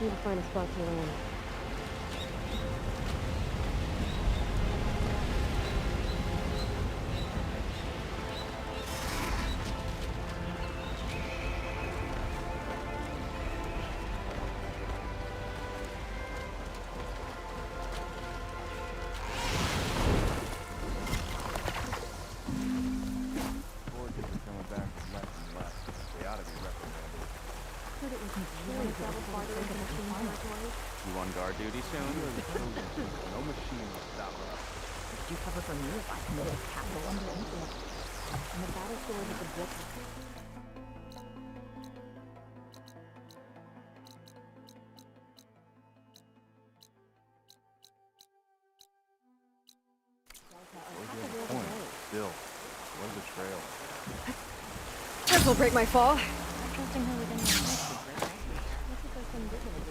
Need to find a spot to land. Forges are coming back with less and less. They ought to be reprimanded. Heard it was really double farther into machine territory. You on guard duty soon? No machine will stop us. Did you cover for me if I committed capital underneath it? And the battle sword with the book. Point. Still. What is the trail? This'll break my fall. Not trusting her with any of my secrets. Look at this invisible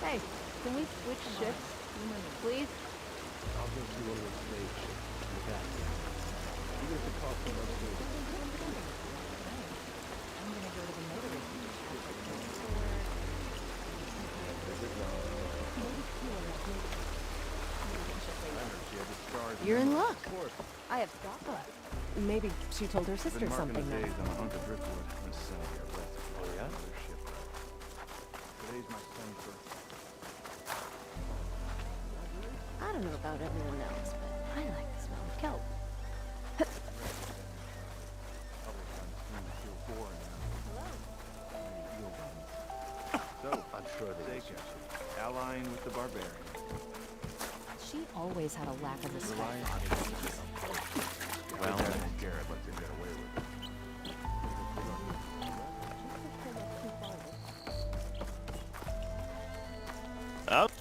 Hey, can we switch shifts? Please? I'll get you one of those stage ships. You got it. Even if it costs so much to... I'm gonna go to the motorist You're in luck. Of course. I have stopwatch. Maybe she told her sister Been marking something the now. days on a hunk of driftwood. I'm gonna sell here west. Oh, yeah? Another ship. Today's my son's birthday. I don't know about everyone else, but I like the smell of kelp. Public on the scene to feel boring now. So, I'm sure they Seika, allying with the barbarian. She always had a lack of respect Reliant for on artists. Well, Garrett lets him get away with it. Up.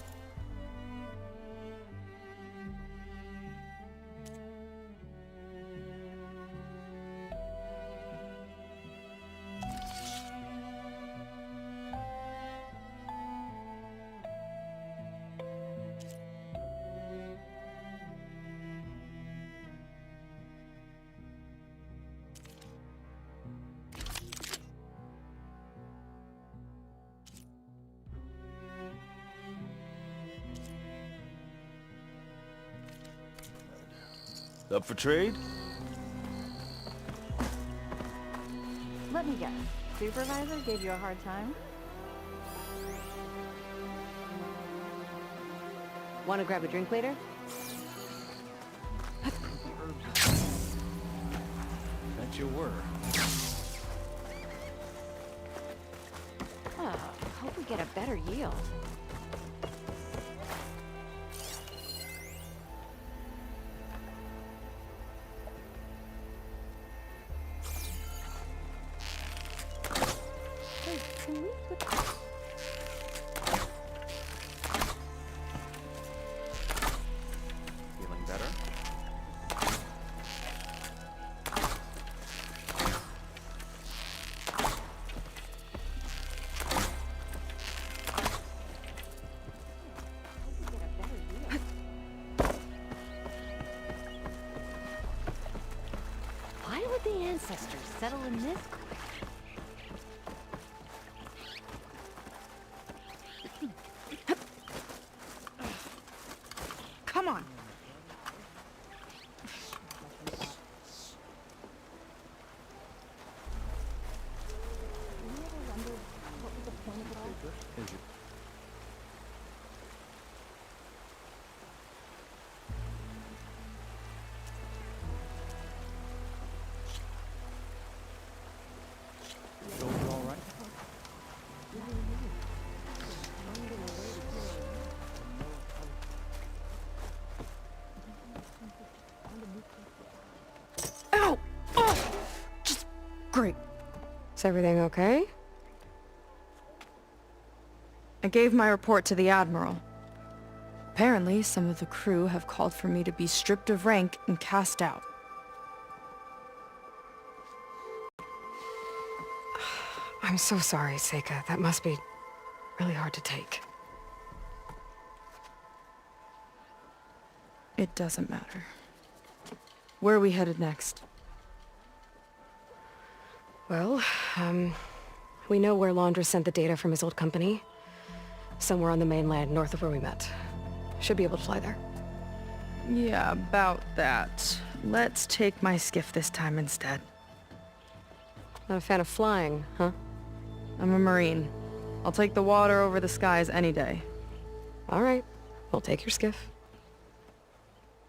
Up for trade? Let me guess. Supervisor gave you a hard time? Want to grab a drink later? Bet you were. Oh, hope we get a better yield. Hey, can we put... Feeling better? Why would the ancestors settle in this? Come on. Is it? Shoulder all right? Ow! Oh! Just great. Is everything okay? I gave my report to the Admiral. Apparently, some of the crew have called for me to be stripped of rank and cast out. I'm so sorry, Seika. That must be really hard to take. It doesn't matter. Where are we headed next? Well, We know where Laundra sent the data from his old company. Somewhere on the mainland, north of where we met. Should be able to fly there. Yeah, about that. Let's take my skiff this time instead. Not a fan of flying, huh? I'm a Marine. I'll take the water over the skies any day. All right. We'll take your skiff.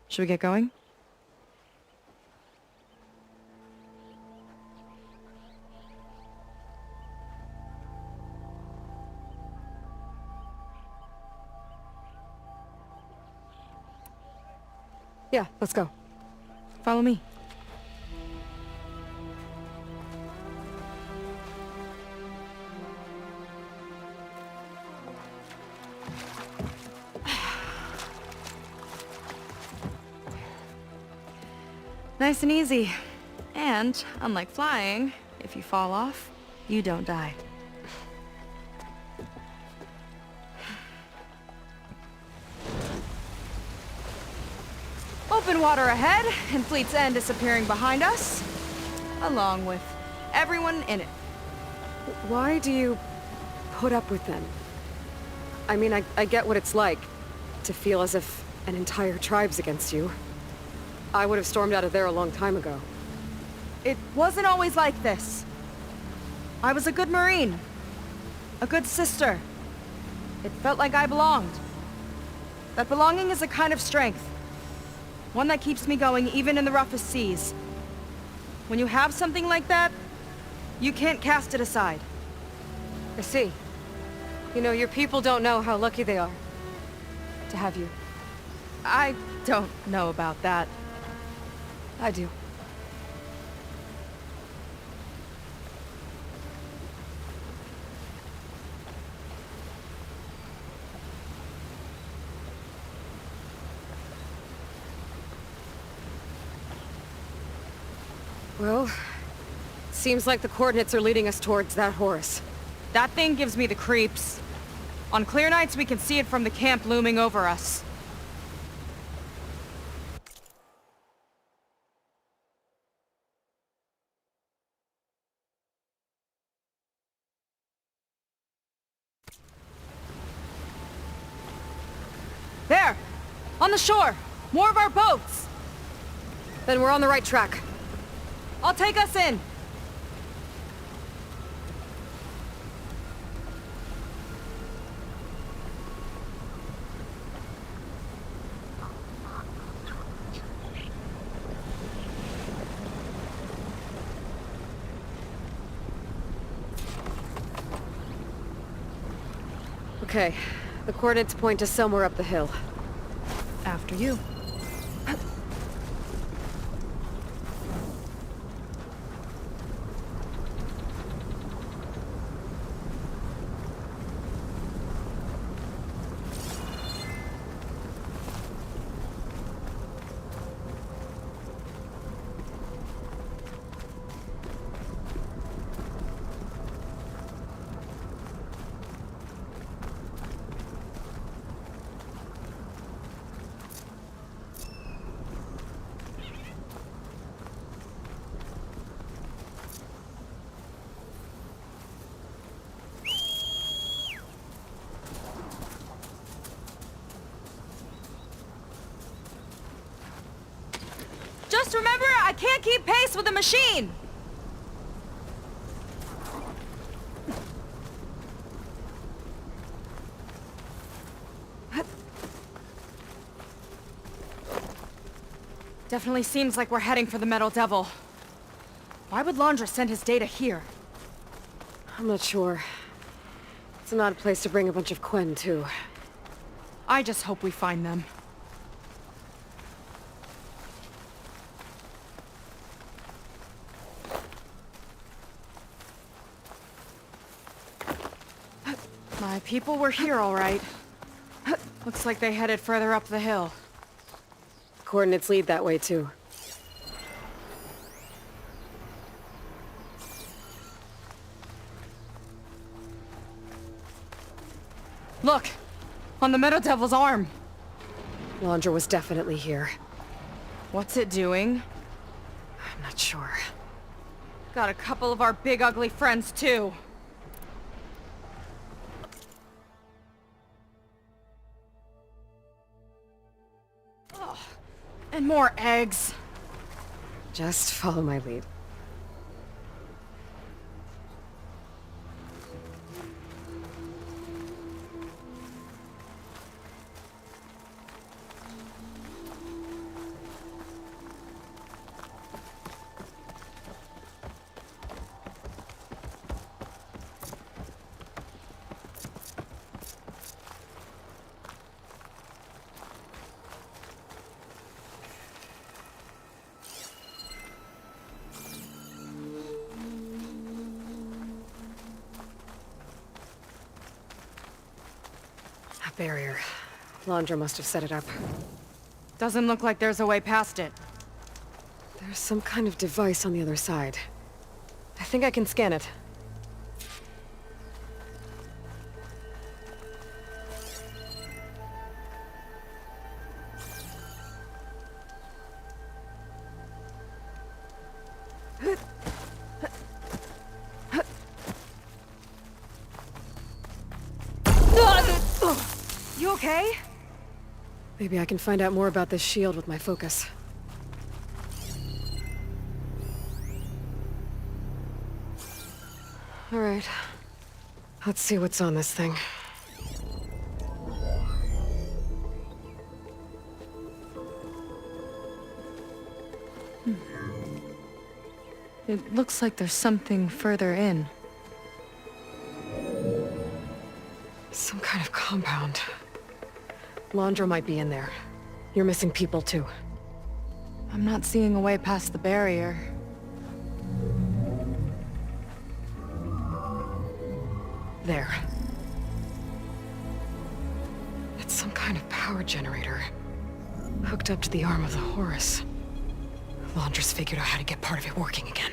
Should we get going? Yeah, let's go. Follow me. Nice and easy. And, unlike flying, if you fall off, you don't die. Open water ahead, and Fleet's End disappearing behind us, along with everyone in it. Why do you put up with them? I mean, I get what it's like to feel as if an entire tribe's against you. I would have stormed out of there a long time ago. It wasn't always like this. I was a good Marine. A good sister. It felt like I belonged. That belonging is a kind of strength. One that keeps me going even in the roughest seas. When you have something like that, you can't cast it aside. I see. You know, your people don't know how lucky they are to have you. I don't know about that. I do. Well, seems like the coordinates are leading us towards that Horus. That thing gives me the creeps. On clear nights, we can see it from the camp looming over us. There! On the shore! More of our boats! Then we're on the right track. I'll take us in! Okay, the coordinates point to somewhere up the hill. After you. Just remember, I can't keep pace with the machine! Definitely seems like we're heading for the Metal Devil. Why would Laundra send his data here? I'm not sure. It's an odd place to bring a bunch of Quen, too. I just hope we find them. My people were here, all right. Looks like they headed further up the hill. Coordinates lead that way, too. Look! On the Metal Devil's arm! Laundra was definitely here. What's it doing? I'm not sure. Got a couple of our big ugly friends, too. And more eggs. Just follow my lead. A barrier. Laundra must have set it up. Doesn't look like there's a way past it. There's some kind of device on the other side. I think I can scan it. You okay? Maybe I can find out more about this shield with my focus. All right. Let's see what's on this thing. It looks like there's something further in. Some kind of compound. Laundra might be in there. You're missing people too. I'm not seeing a way past the barrier. There. It's some kind of power generator. Hooked up to the arm of the Horus. Laundra's figured out how to get part of it working again.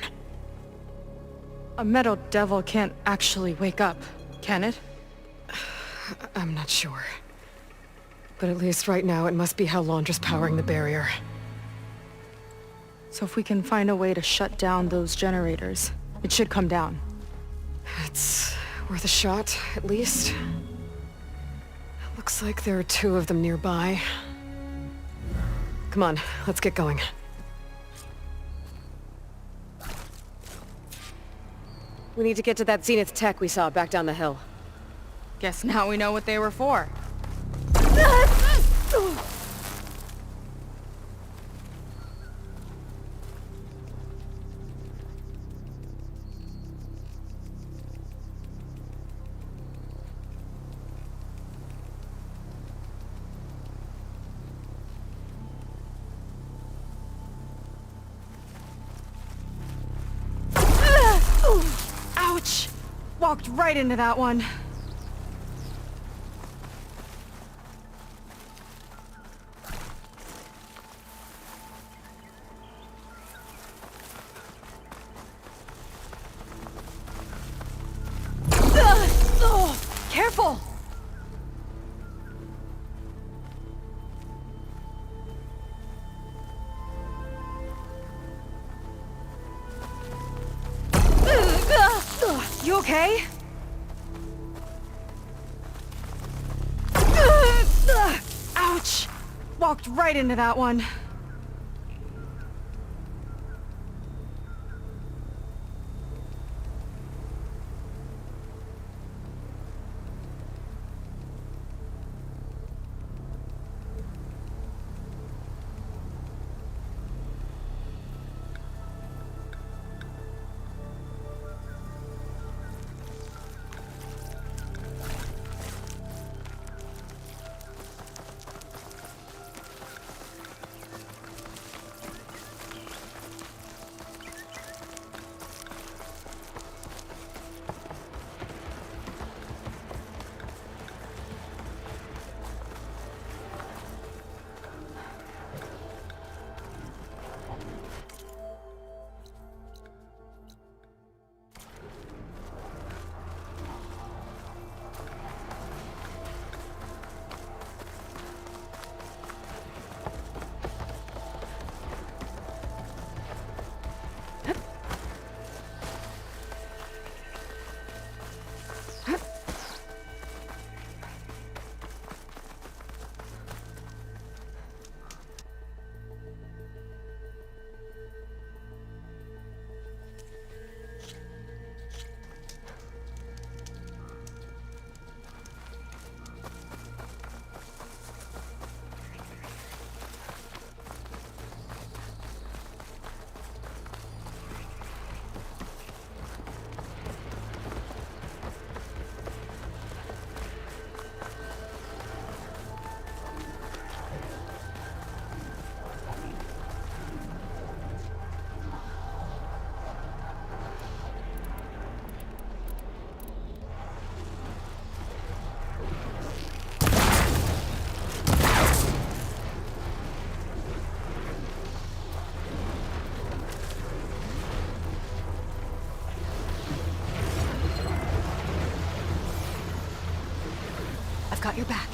A metal devil can't actually wake up, can it? I'm not sure. But at least right now, it must be how Laundra's powering the barrier. So if we can find a way to shut down those generators, it should come down. It's worth a shot, at least. Looks like there are 2 of them nearby. Come on, let's get going. We need to get to that Zenith tech we saw back down the hill. Guess now we know what they were for. Ouch! Walked right into that one. Careful! You okay? Ouch! Walked right into that one. got your back.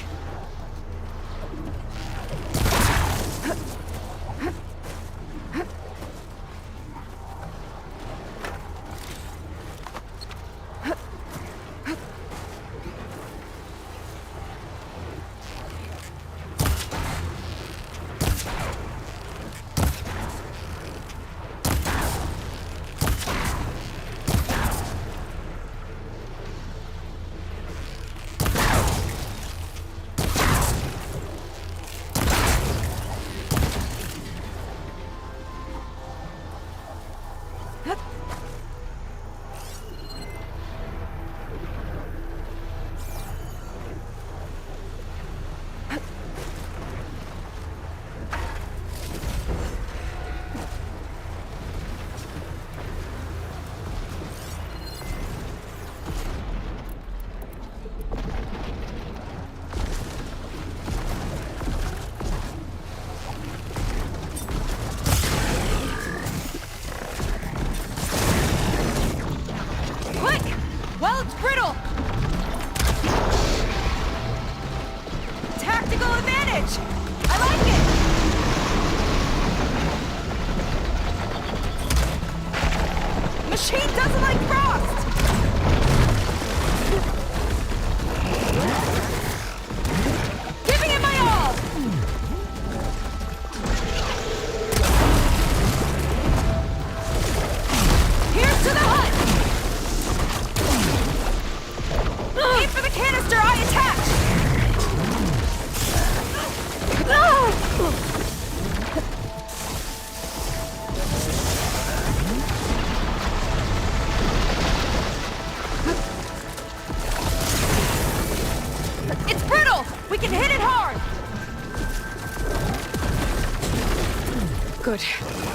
Well, it's brittle! Tactical advantage! I like it! Machine doesn't like frost! Giving it my all! Here's to the hunt! Aim for the canister, I attach! It's brittle! We can hit it hard! Good.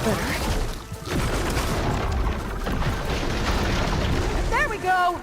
Better. There we go!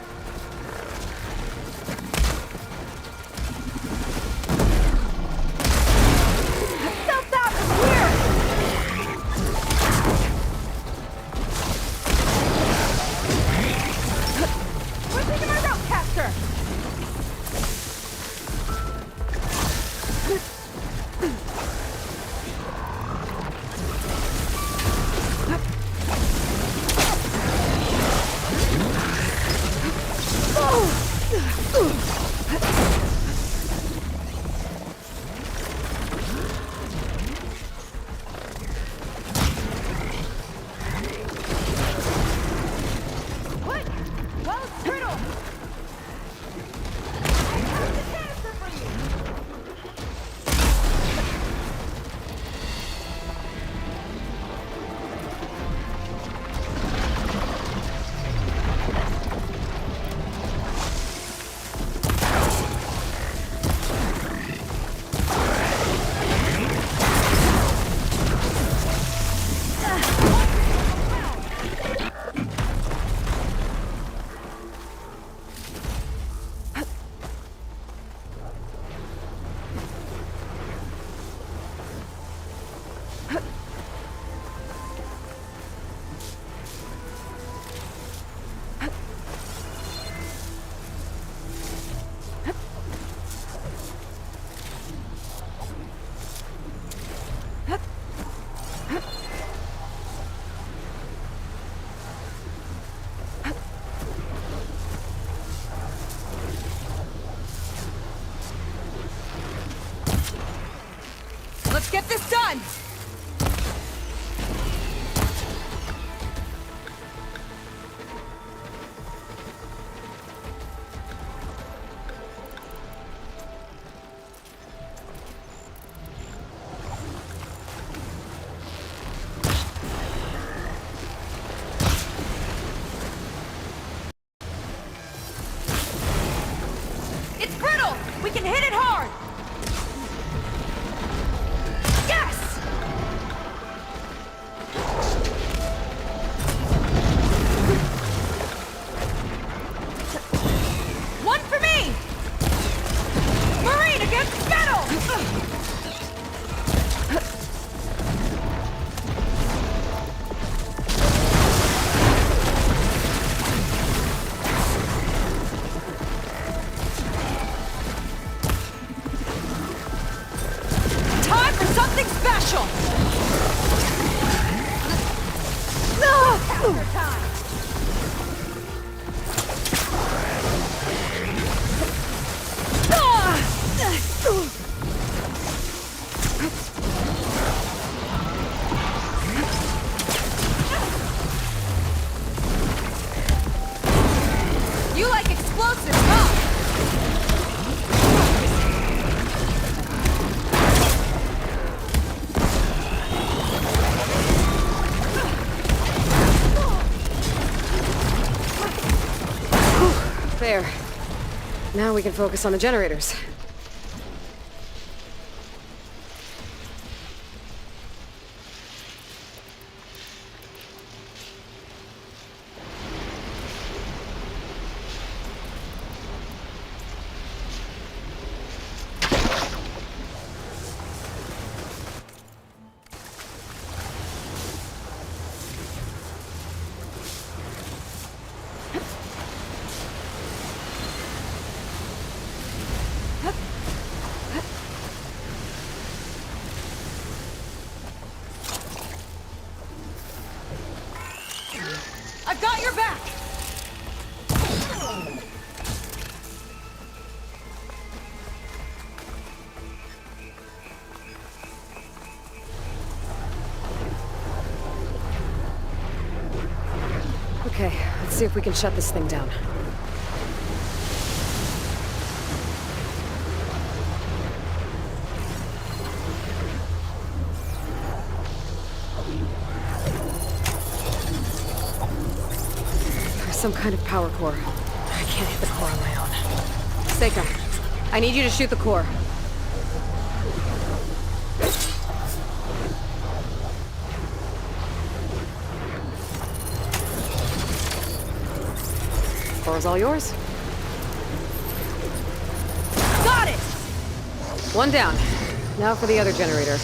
Let's get this done! It's brittle! We can hit it hard! Yes! One for me! Marine against metal! There. Now we can focus on the generators. I've got your back! Okay, let's see if we can shut this thing down. There's some kind of power core. I can't hit the core on my own. Seika, I need you to shoot the core. Core's all yours. Got it! One down. Now for the other generator.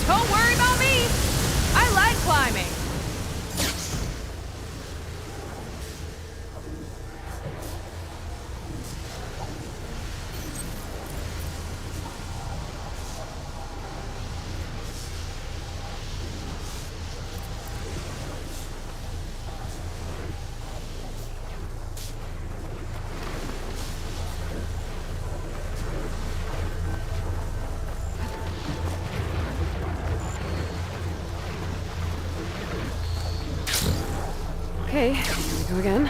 Don't worry about me! I like climbing! Okay, here we go again.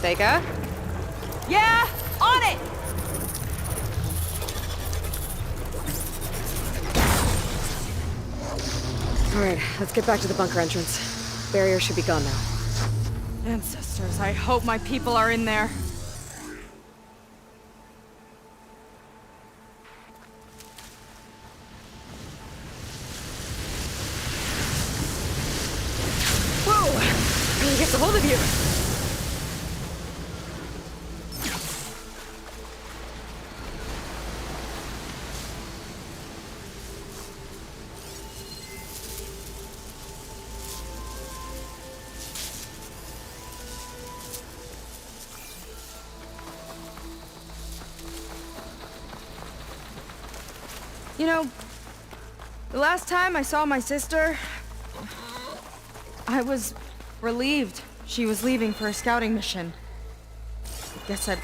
Seika? Yeah! On it! Alright, let's get back to the bunker entrance. Barrier should be gone now. Ancestors, I hope my people are in there. Whoa! Really gets a hold of you! You know, the last time I saw my sister, I was relieved she was leaving for a scouting mission. I guess I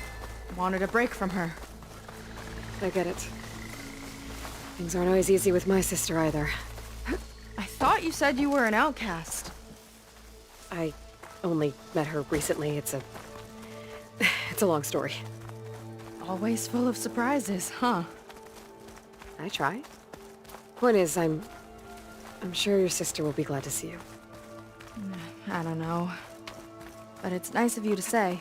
wanted a break from her. I get it. Things aren't always easy with my sister either. I thought you said you were an outcast. I only met her recently. It's a long story. Always full of surprises, huh? I try. Point is, I'm sure your sister will be glad to see you. I don't know. But it's nice of you to say.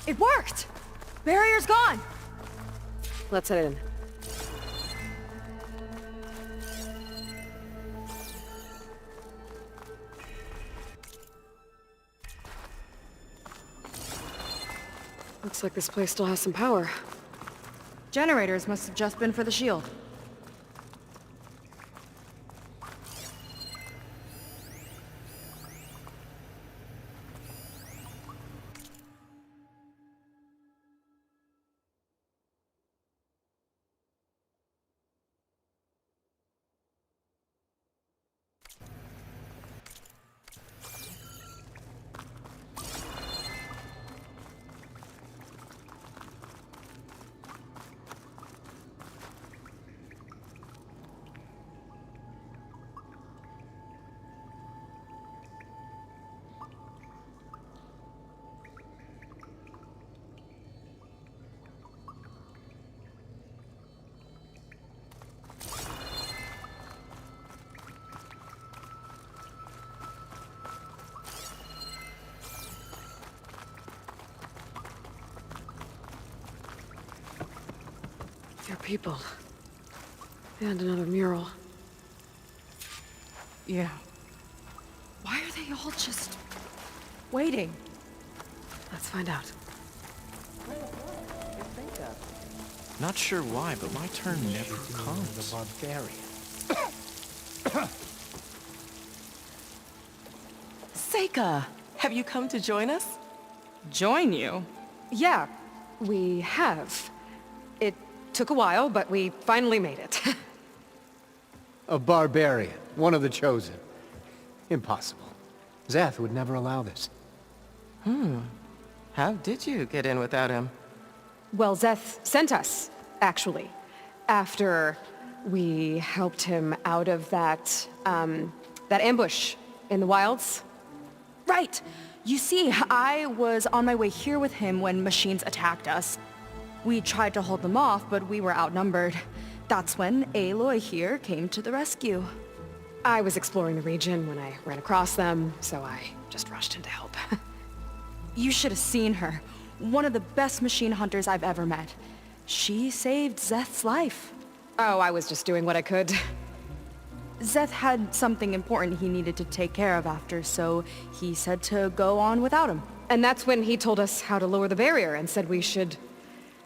It worked! Barrier's gone! Let's head in. Looks like this place still has some power. Generators must have just been for the shield. They're people. And another mural. Yeah. Why are they all just waiting? Let's find out. Not sure why, but my turn never comes. The barbarian. Seika, have you come to join us? Join you? Yeah, we have. It took a while, but we finally made it. A barbarian, one of the chosen. Impossible. Zeth would never allow this. How did you get in without him? Well, Zeth sent us, actually. After we helped him out of that ambush in the wilds. Right! You see, I was on my way here with him when machines attacked us. We tried to hold them off, but we were outnumbered. That's when Aloy here came to the rescue. I was exploring the region when I ran across them, so I just rushed in to help. You should have seen her. One of the best machine hunters I've ever met. She saved Zeth's life. Oh, I was just doing what I could. Zeth had something important he needed to take care of after, so he said to go on without him. And that's when he told us how to lower the barrier and said we should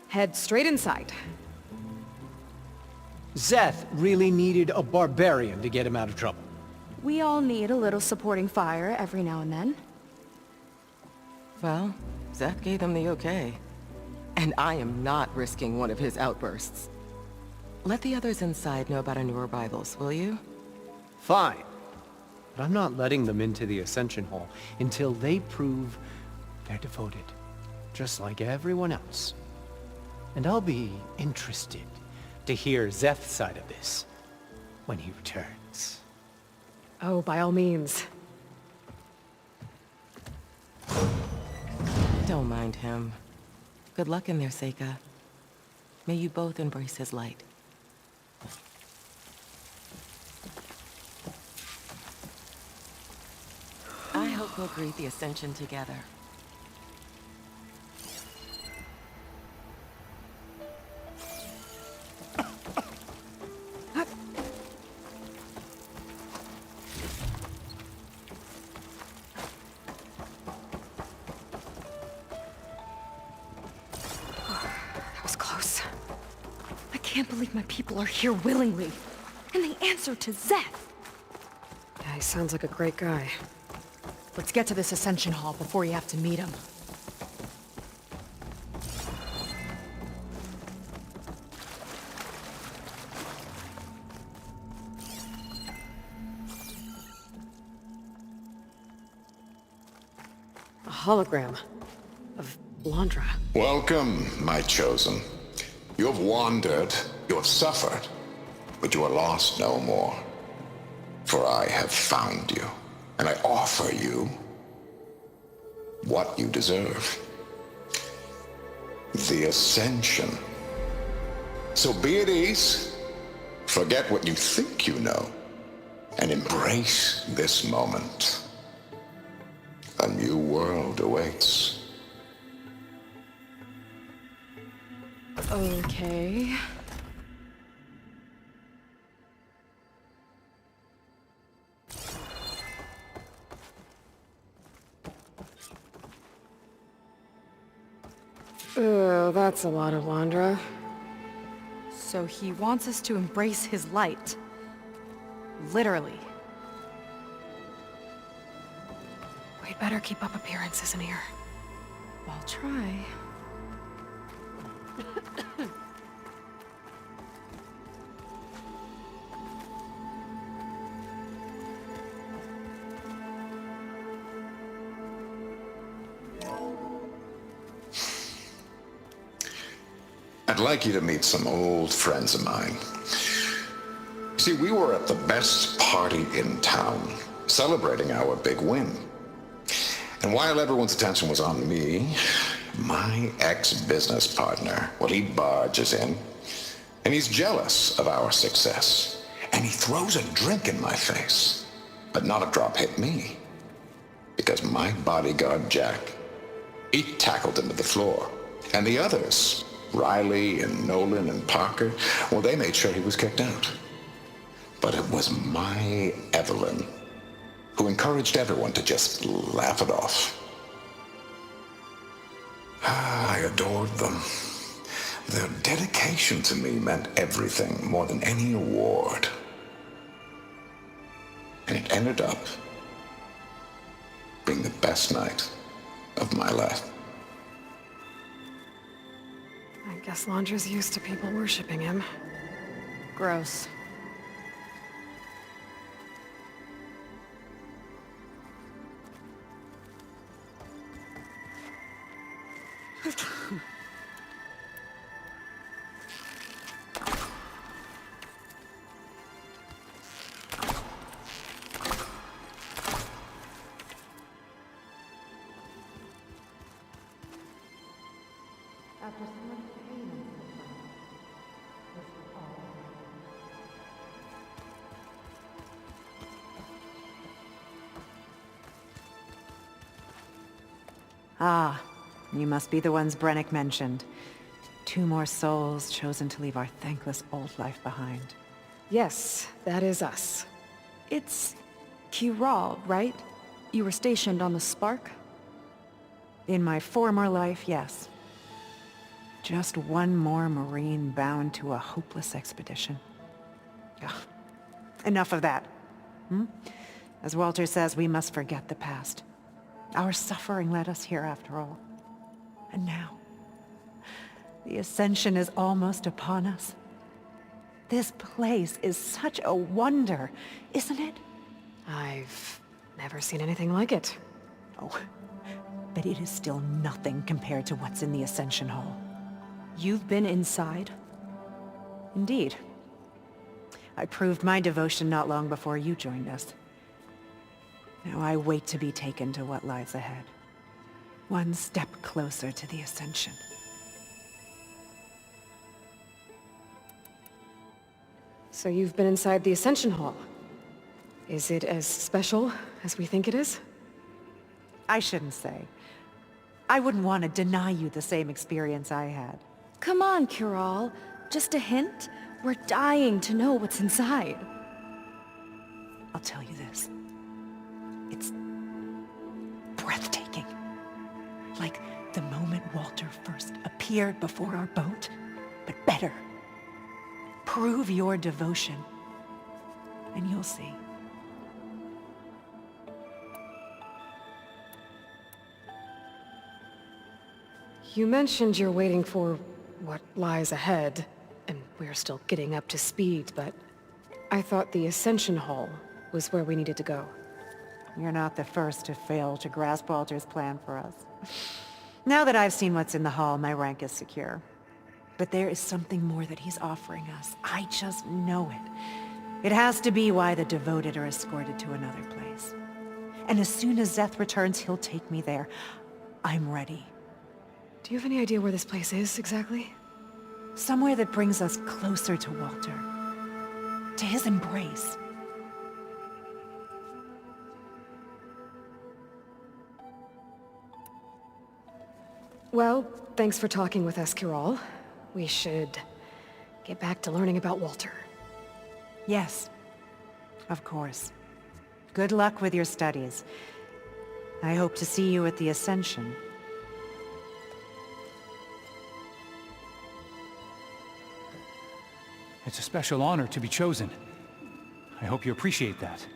head straight inside. Zeth really needed a barbarian to get him out of trouble. We all need a little supporting fire every now and then. Well, Zeth gave them the okay. And I am not risking one of his outbursts. Let the others inside know about our new arrivals, will you? Fine. But I'm not letting them into the Ascension Hall until they prove they're devoted. Just like everyone else. And I'll be interested to hear Zeth's side of this when he returns. Oh, by all means. Don't mind him. Good luck in there, Seika. May you both embrace his light. I hope we'll greet the Ascension together. That was close. I can't believe my people are here willingly. And they answer to Zeth. Yeah, he sounds like a great guy. Let's get to this Ascension Hall before you have to meet him. A hologram of Blandra. Welcome, my chosen. You have wandered, you have suffered, but you are lost no more. For I have found you, and I offer you what you deserve. The Ascension. So be at ease, forget what you think you know, and embrace this moment. A new world awaits. Okay. Oh, that's a lot of Landra. So he wants us to embrace his light. Literally. We'd better keep up appearances in here. I'll try. I'd like you to meet some old friends of mine. See, we were at the best party in town, celebrating our big win. And while everyone's attention was on me, my ex-business partner, well, he barges in, and he's jealous of our success. And he throws a drink in my face, but not a drop hit me. Because my bodyguard, Jack, he tackled him to the floor. And the others, Riley and Nolan and Parker, well, they made sure he was kicked out. But it was my Evelyn who encouraged everyone to just laugh it off. I adored them. Their dedication to me meant everything, more than any award. And it ended up being the best night of my life. I guess Landra's used to people worshipping him. Gross. After so much pain and suffering, this was all. Ah, you must be the ones Brennick mentioned. 2 more souls chosen to leave our thankless old life behind. Yes, that is us. It's Kiral, right? You were stationed on the Spark? In my former life, yes. Just one more Marine bound to a hopeless expedition. Ugh. Enough of that. As Walter says, we must forget the past. Our suffering led us here after all. And now, the Ascension is almost upon us. This place is such a wonder, isn't it? I've never seen anything like it. Oh, but it is still nothing compared to what's in the Ascension Hall. You've been inside? Indeed. I proved my devotion not long before you joined us. Now I wait to be taken to what lies ahead. One step closer to the Ascension. So you've been inside the Ascension Hall. Is it as special as we think it is? I shouldn't say. I wouldn't want to deny you the same experience I had. Come on, Kiral. Just a hint? We're dying to know what's inside. I'll tell you this. It's breathtaking. Like the moment Walter first appeared before our boat, but better. Prove your devotion, and you'll see. You mentioned you're waiting for what lies ahead, and we're still getting up to speed, but I thought the Ascension Hall was where we needed to go. You're not the first to fail to grasp Walter's plan for us. Now that I've seen what's in the hall, my rank is secure. But there is something more that he's offering us. I just know it. It has to be why the devoted are escorted to another place. And as soon as Szeth returns, he'll take me there. I'm ready. Do you have any idea where this place is, exactly? Somewhere that brings us closer to Walter. To his embrace. Well, thanks for talking with us, Kiral. we should get back to learning about Walter. Yes, of course. Good luck with your studies. I hope to see you at the Ascension. It's a special honor to be chosen. I hope you appreciate that.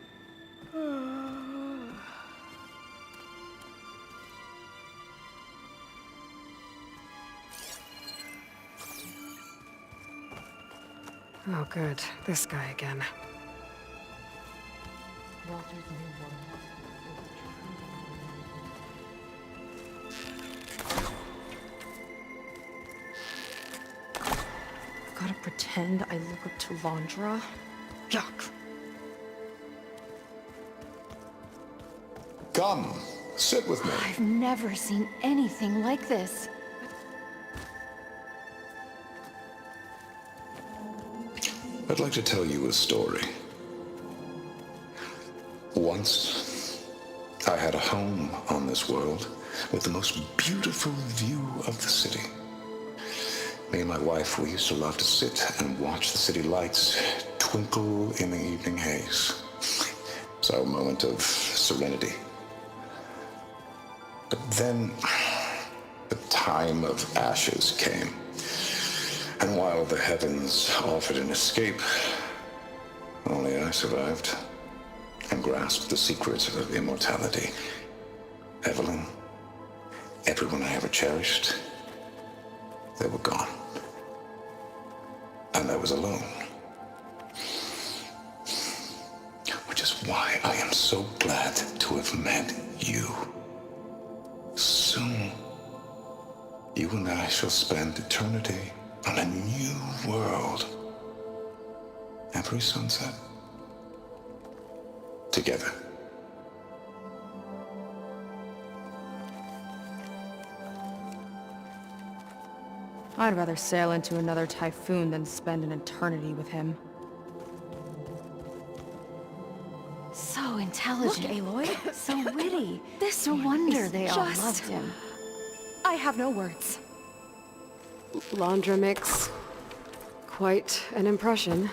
Oh, good. This guy again. Walter's new world Gotta pretend I look up to Londra? Yuck. Come, sit with me. I've never seen anything like this. I'd like to tell you a story. Once, I had a home on this world with the most beautiful view of the city. Me and my wife, we used to love to sit and watch the city lights twinkle in the evening haze. It's our moment of serenity. But then, the time of ashes came. And while the heavens offered an escape, only I survived and grasped the secrets of immortality. Evelyn, everyone I ever cherished, they were gone. And I was alone. Which is why I am so glad to have met you. Soon, you and I shall spend eternity on a new world. Every sunset. Together. I'd rather sail into another typhoon than spend an eternity with him. So intelligent. Look, Aloy. So witty. This No one wonder is they all just... loved him. I have no words. Londra makes quite an impression.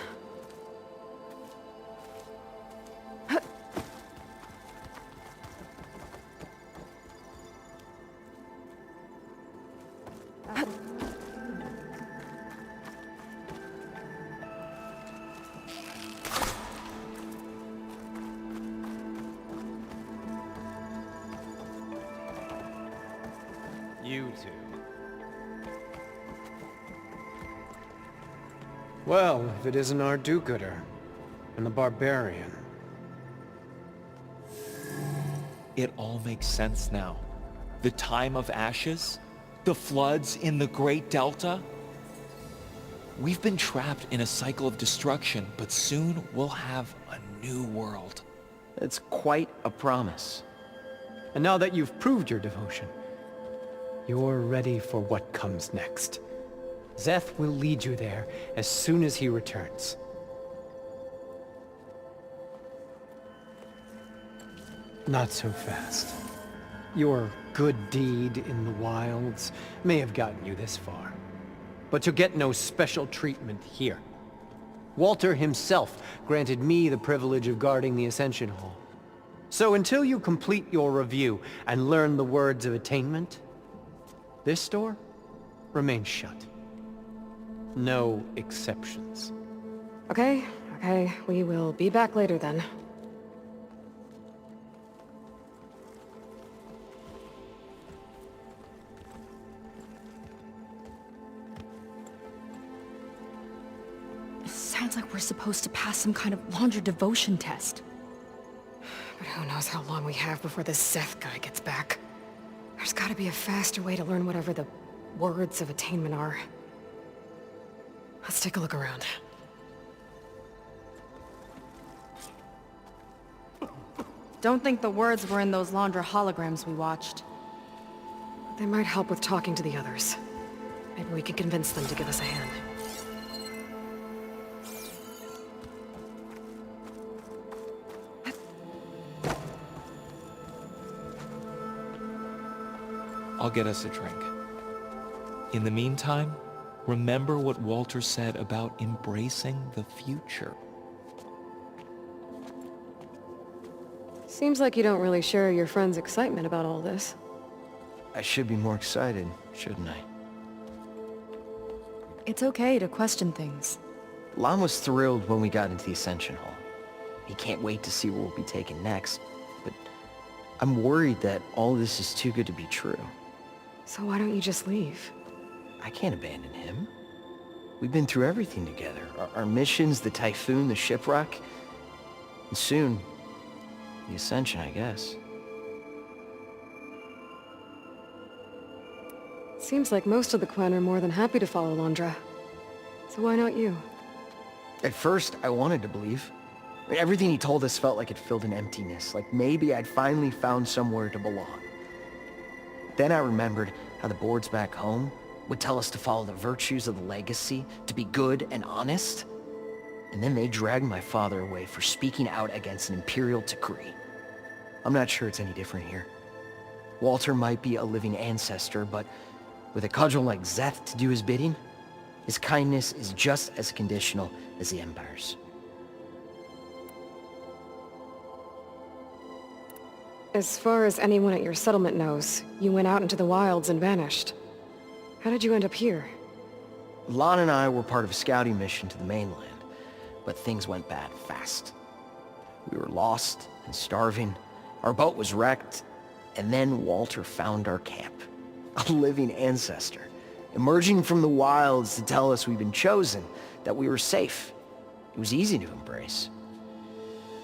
You two. Well, if it isn't our do-gooder and the barbarian. It all makes sense now. The time of ashes, the floods in the Great Delta. We've been trapped in a cycle of destruction, but soon we'll have a new world. It's quite a promise. And now that you've proved your devotion, you're ready for what comes next. Szeth will lead you there as soon as he returns. Not so fast. Your good deed in the wilds may have gotten you this far, but you'll get no special treatment here. Walter himself granted me the privilege of guarding the Ascension Hall. So until you complete your review and learn the words of attainment, this door remains shut. No exceptions. Okay, we will be back later then. It sounds like we're supposed to pass some kind of Londra devotion test. But who knows how long we have before this Szeth guy gets back. There's gotta be a faster way to learn whatever the words of attainment are. Let's take a look around. Don't think the words were in those Londra holograms we watched. They might help with talking to the others. Maybe we can convince them to give us a hand. I'll get us a drink. In the meantime, Remember what Walter said about embracing the future. Seems like you don't really share your friend's excitement about all this. I should be more excited, shouldn't I? It's okay to question things. Lon was thrilled when we got into the Ascension Hall. He can't wait to see where we'll be taken next, but I'm worried that all this is too good to be true. So why don't you just leave? I can't abandon him. We've been through everything together. Our missions, the Typhoon, the shipwreck, and soon, the Ascension, I guess. Seems like most of the Quen are more than happy to follow Londra. So why not you? At first, I wanted to believe. I mean, everything he told us felt like it filled an emptiness, like maybe I'd finally found somewhere to belong. Then I remembered how the boards back home would tell us to follow the virtues of the legacy, to be good and honest. And then they dragged my father away for speaking out against an imperial decree. I'm not sure it's any different here. Walter might be a living ancestor, but with a cudgel like Szeth to do his bidding, his kindness is just as conditional as the Empire's. As far as anyone at your settlement knows, you went out into the wilds and vanished. How did you end up here? Lon and I were part of a scouting mission to the mainland, but things went bad fast. We were lost and starving, our boat was wrecked, and then Walter found our camp. A living ancestor, emerging from the wilds to tell us we'd been chosen, that we were safe. It was easy to embrace.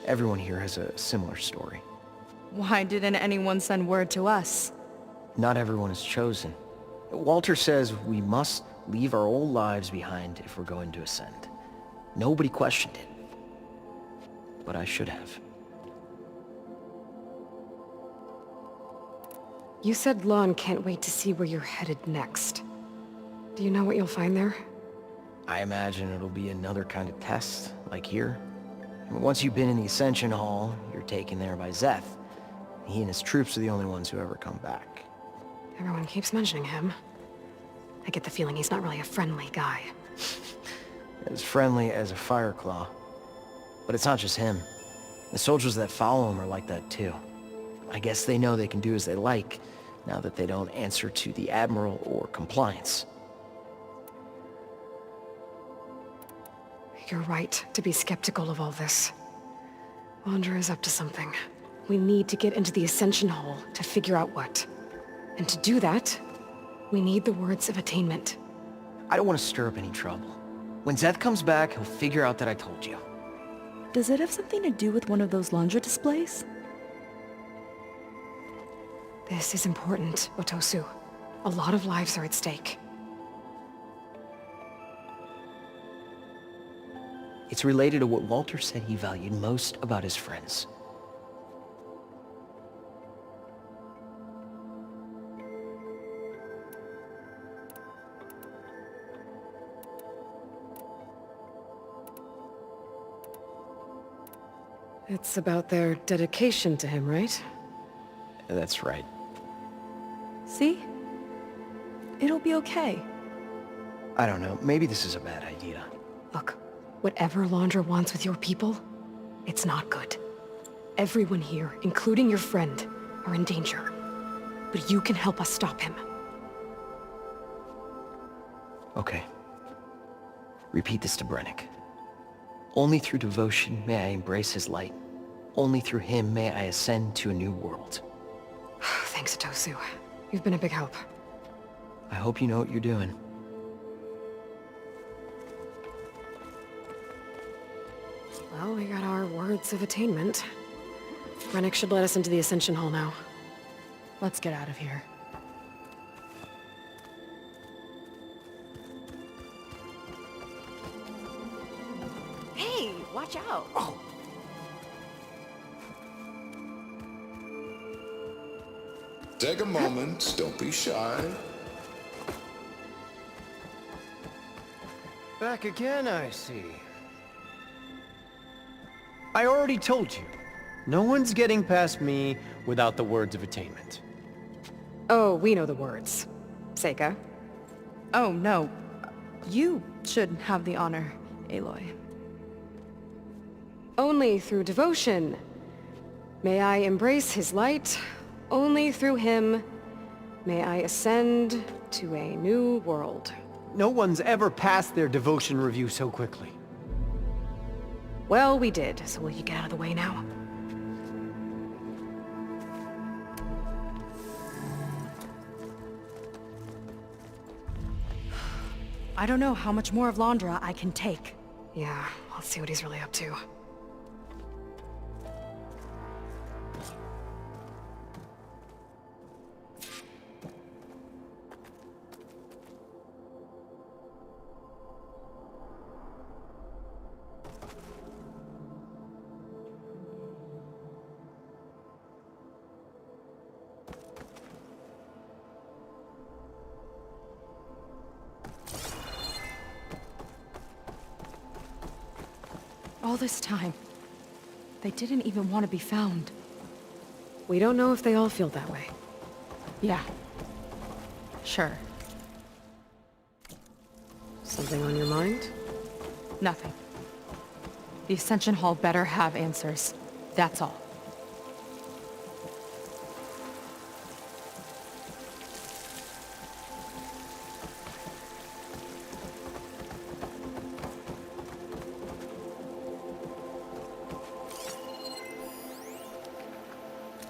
Everyone here has a similar story. Why didn't anyone send word to us? Not everyone is chosen. Walter says we must leave our old lives behind if we're going to ascend. Nobody questioned it. But I should have. You said Lon can't wait to see where you're headed next. Do you know what you'll find there? I imagine it'll be another kind of test, like here. I mean, once you've been in the Ascension Hall, you're taken there by Szeth. He and his troops are the only ones who ever come back. Everyone keeps mentioning him. I get the feeling he's not really a friendly guy. As friendly as a Fireclaw. But it's not just him. The soldiers that follow him are like that too. I guess they know they can do as they like, now that they don't answer to the Admiral or compliance. You're right to be skeptical of all this. Wander is up to something. We need to get into the Ascension Hall to figure out what. And to do that, we need the words of attainment. I don't want to stir up any trouble. When Szeth comes back, he'll figure out that I told you. Does it have something to do with one of those Londra displays? This is important, Otosu. A lot of lives are at stake. It's related to what Walter said he valued most about his friends. It's about their dedication to him, right? That's right. See? It'll be okay. I don't know, maybe this is a bad idea. Look, whatever Londra wants with your people, it's not good. Everyone here, including your friend, are in danger. But you can help us stop him. Okay. Repeat this to Brennick. Only through devotion may I embrace his light. Only through him may I ascend to a new world. Thanks, Otosu. You've been a big help. I hope you know what you're doing. Well, we got our words of attainment. Brennick should let us into the Ascension Hall now. Let's get out of here. Hey, watch out! Take a moment, don't be shy. Back again, I see. I already told you. No one's getting past me without the words of attainment. Oh, we know the words. Seika. Oh, no. You should have the honor, Aloy. Only through devotion. May I embrace his light. Only through him may I ascend to a new world. No one's ever passed their devotion review so quickly. Well, we did, so will you get out of the way now? I don't know how much more of Londra I can take. Yeah, let's see what he's really up to. All this time, they didn't even want to be found. We don't know if they all feel that way. Yeah. Sure. Something on your mind? Nothing. The Ascension Hall better have answers. That's all.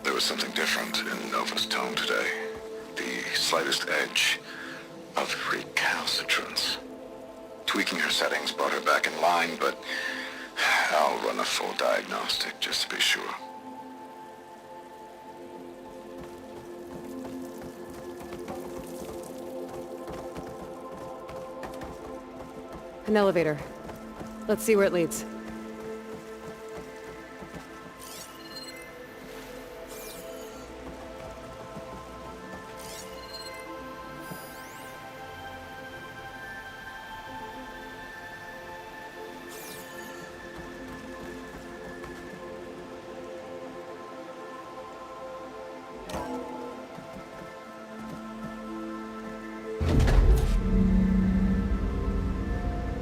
There was something different in Nova's tone today. The slightest edge of recalcitrance. Tweaking her settings brought her back in line, but I'll run a full diagnostic just to be sure. An elevator. Let's see where it leads.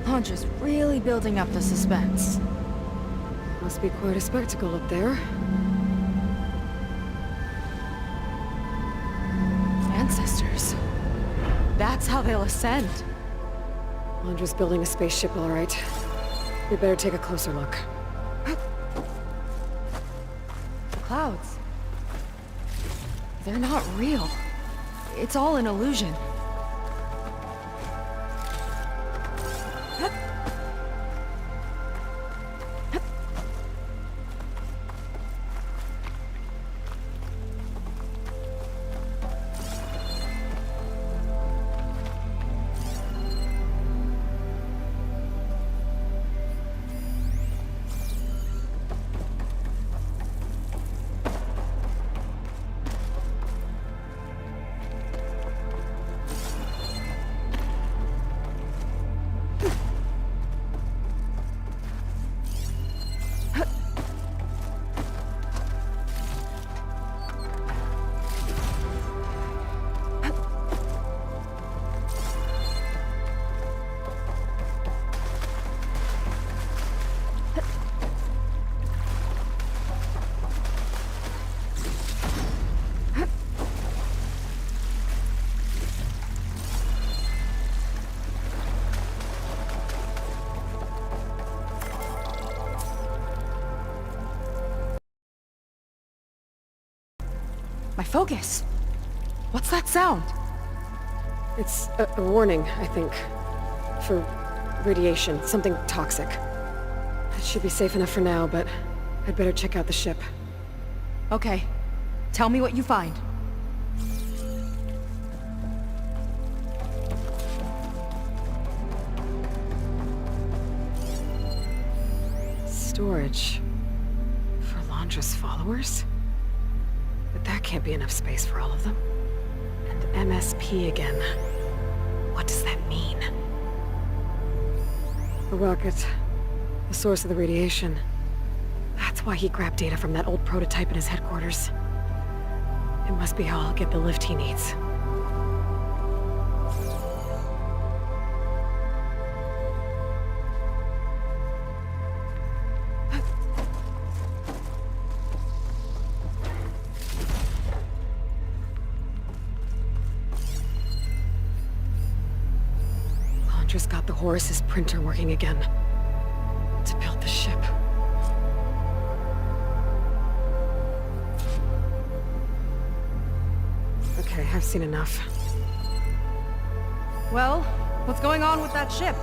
Londra's really building up the suspense. Must be quite a spectacle up there. Ancestors. That's how they'll ascend. Londra's building a spaceship, all right. We better take a closer look. The clouds. They're not real. It's all an illusion. My focus. What's that sound? It's a warning, I think. For radiation, something toxic. It should be safe enough for now, but I'd better check out the ship. Okay. Tell me what you find. Storage. For Londra's followers? But that can't be enough space for all of them. And MSP again. What does that mean? A rocket. The source of the radiation. That's why he grabbed data from that old prototype in his headquarters. It must be how I'll get the lift he needs. Landra's got the Horus's printer working again. To build the ship. Okay, I've seen enough. Well, what's going on with that ship?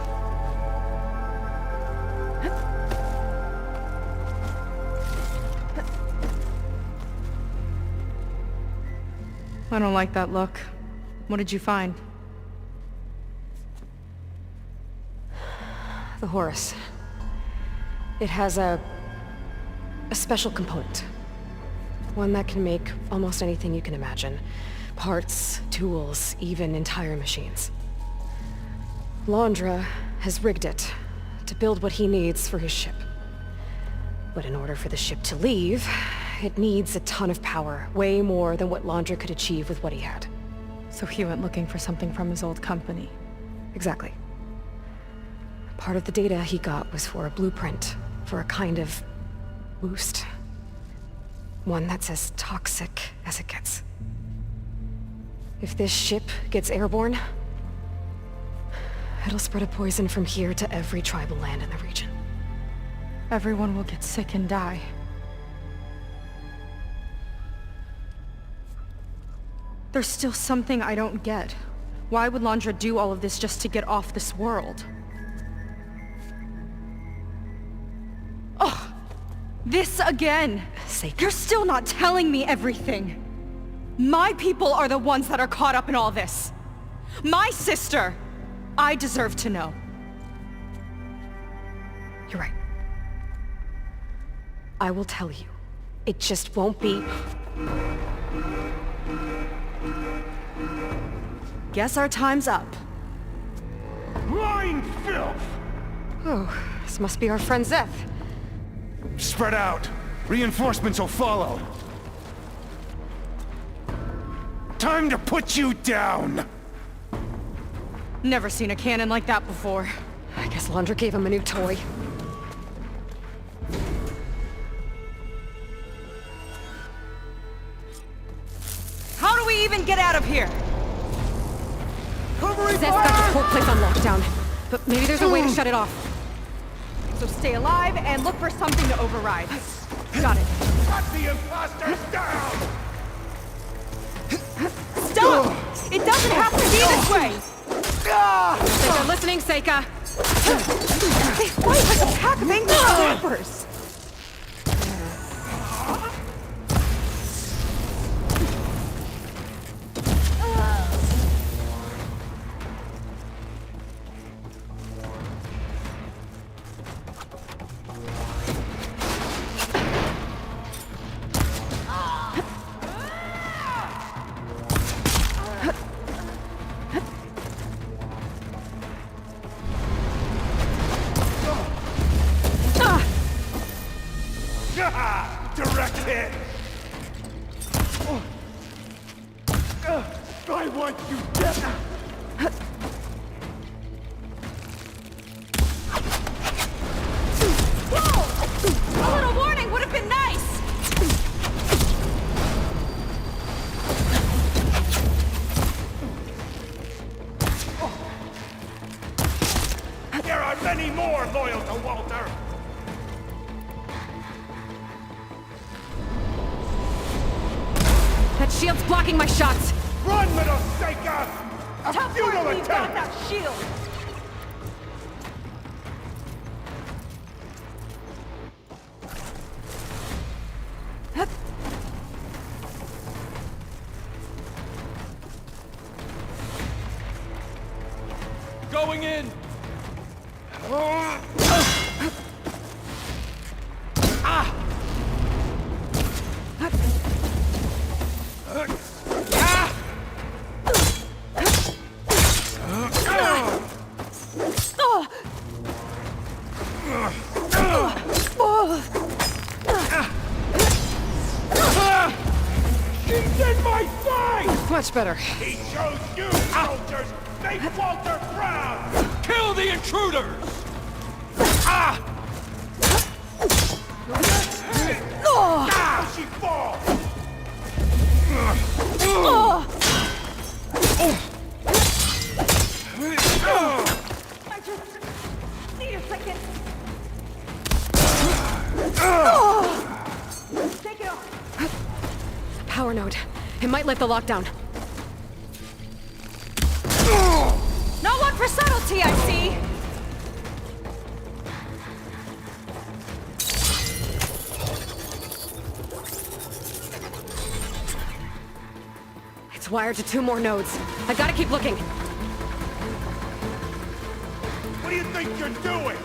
I don't like that look. What did you find? The Horus. It has a special component. One that can make almost anything you can imagine. Parts, tools, even entire machines. Landra has rigged it to build what he needs for his ship. But in order for the ship to leave, it needs a ton of power, way more than what Landra could achieve with what he had. So he went looking for something from his old company. Exactly. Part of the data he got was for a blueprint, for a kind of boost. One that's as toxic as it gets. If this ship gets airborne, it'll spread a poison from here to every tribal land in the region. Everyone will get sick and die. There's still something I don't get. Why would Landra do all of this just to get off this world? Ugh! This again! You're still not telling me everything! My people are the ones that are caught up in all this! My sister! I deserve to know. You're right. I will tell you. It just won't be... Guess our time's up. Lying filth! Oh, this must be our friend Zeth. Spread out. Reinforcements will follow. Time to put you down! Never seen a cannon like that before. I guess Landra gave him a new toy. How do we even get out of here? Zeth's got the whole place on lockdown. But maybe there's a way to shut it off. So stay alive and look for something to override. Got it. Cut the imposters down! Stop! It doesn't have to be this way! Seika, listening, Seika. They fight like a pack of angry snappers! Direct hit! I want you dead! Whoa! A little warning would have been nice! There are many more loyal to Walter! That shield's blocking my shots. Run, little Seika! A Tough futile work, we've got attempt! that shield! Going in! He's in my sight! Much better. He chose you, soldiers! Make Walter proud! Kill the intruders! Now she falls! second. Take it off. Power node. It might lift the lockdown. No one for subtlety, I see! It's wired to 2 more nodes. I gotta keep looking. What do you think you're doing?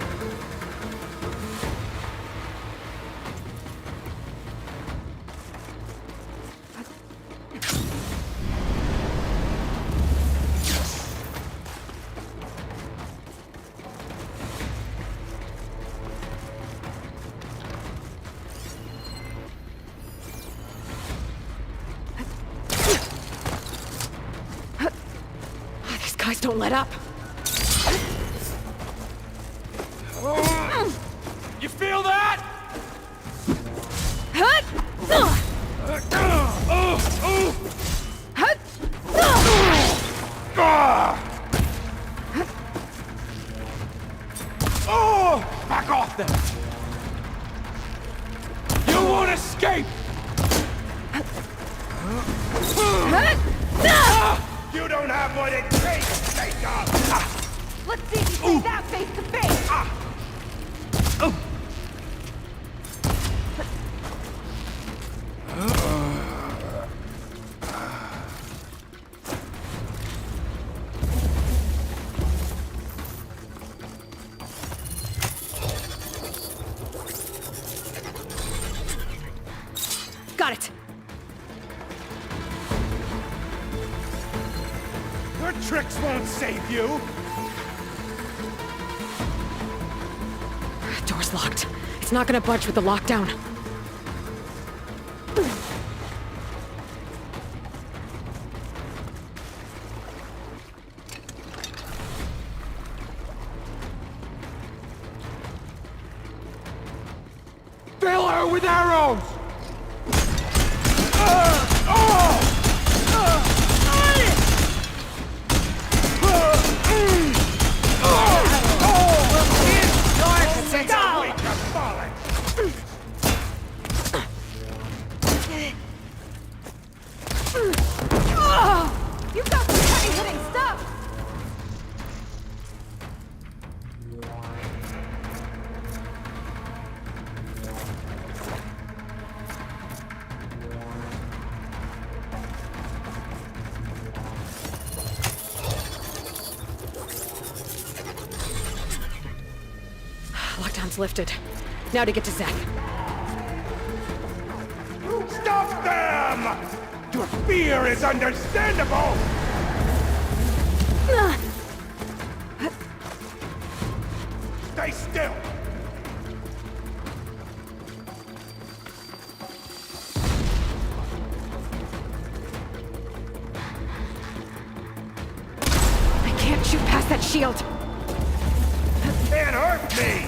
These guys don't let up. You feel that? Oh! Back off then! You won't escape! You don't have what it takes, Jacob! Let's see if you say that face to face. Got it. Your tricks won't save you! Door's locked. It's not gonna budge with the lockdown. Fill her with arrows! You've got some heavy-hitting stuff. Lockdown's lifted. Now to get to Zek. Stop them! Your fear is understandable! Stay still! I can't shoot past that shield. Can't hurt me!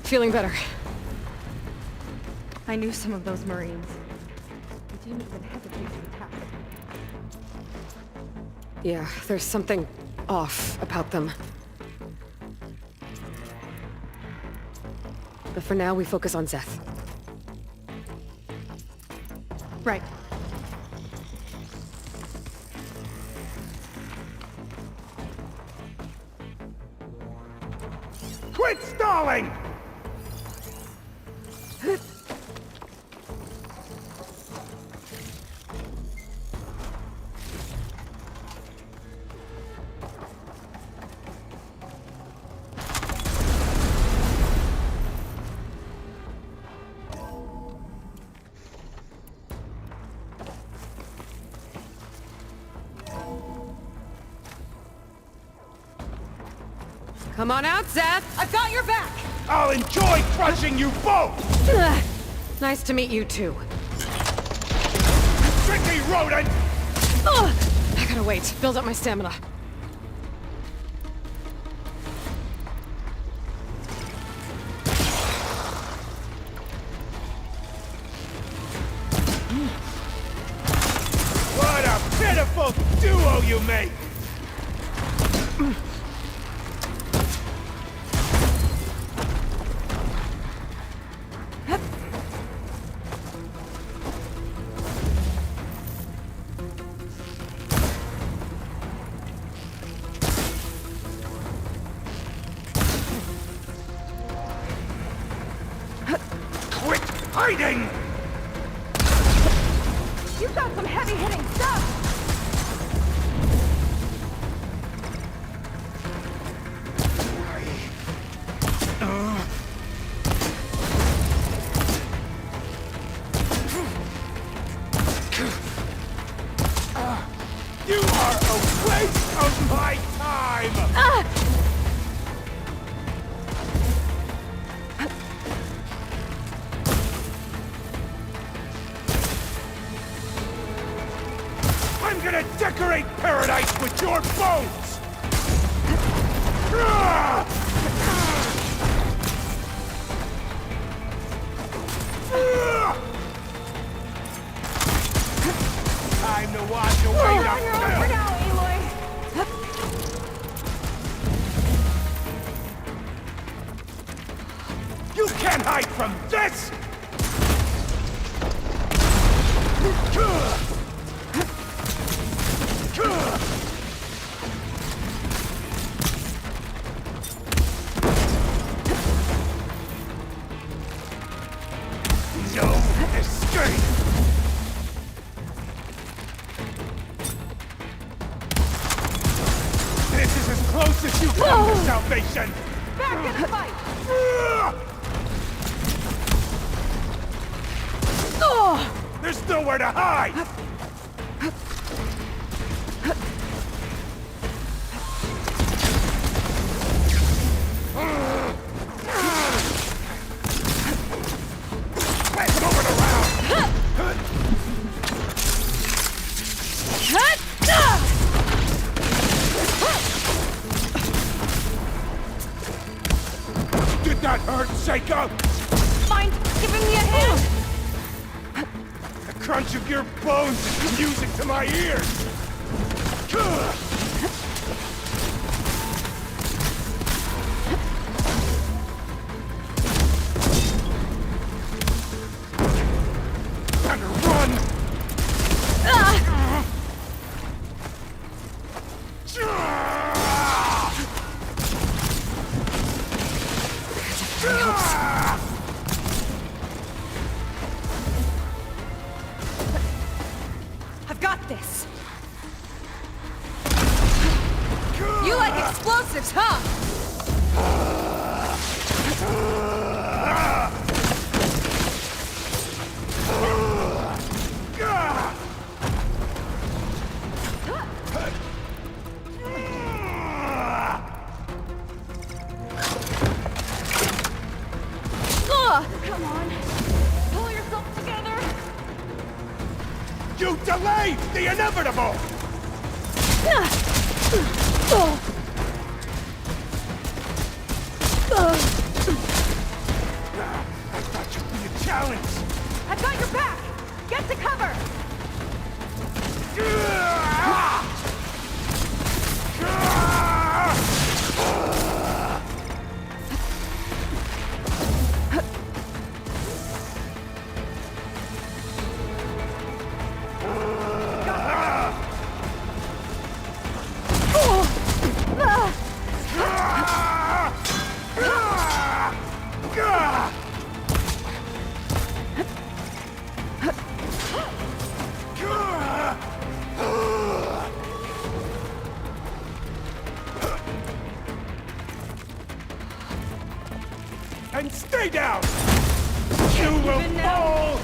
Feeling better. I knew some of those Marines. You didn't even hesitate to attack. Yeah, there's something off about them. But for now, we focus on Zeth. Right. Quit stalling! Come on out, Seth! I've got your back! I'll enjoy crushing you both! Ugh. Nice to meet you, too. Tricky rodent! Ugh. I gotta wait. Build up my stamina. What a pitiful duo you make! Quit hiding! You've got some heavy-hitting stuff! You are a waste of my time! I'm gonna decorate paradise with your bones! Time to wash away the filth! now, Aloy! You can't hide from this! No escape! This is as close as you come to salvation! Back in the fight! There's nowhere to hide! Let's move it around! Did that hurt, Seiko? Mind giving me a hand? The crunch of your bones is music to my ears! Time to run! I've got this! You like explosives, huh? Come on! Pull yourself together! You delayed the inevitable! I thought you'd be a challenge! I've got your back! Get to cover! And stay down! You will fall!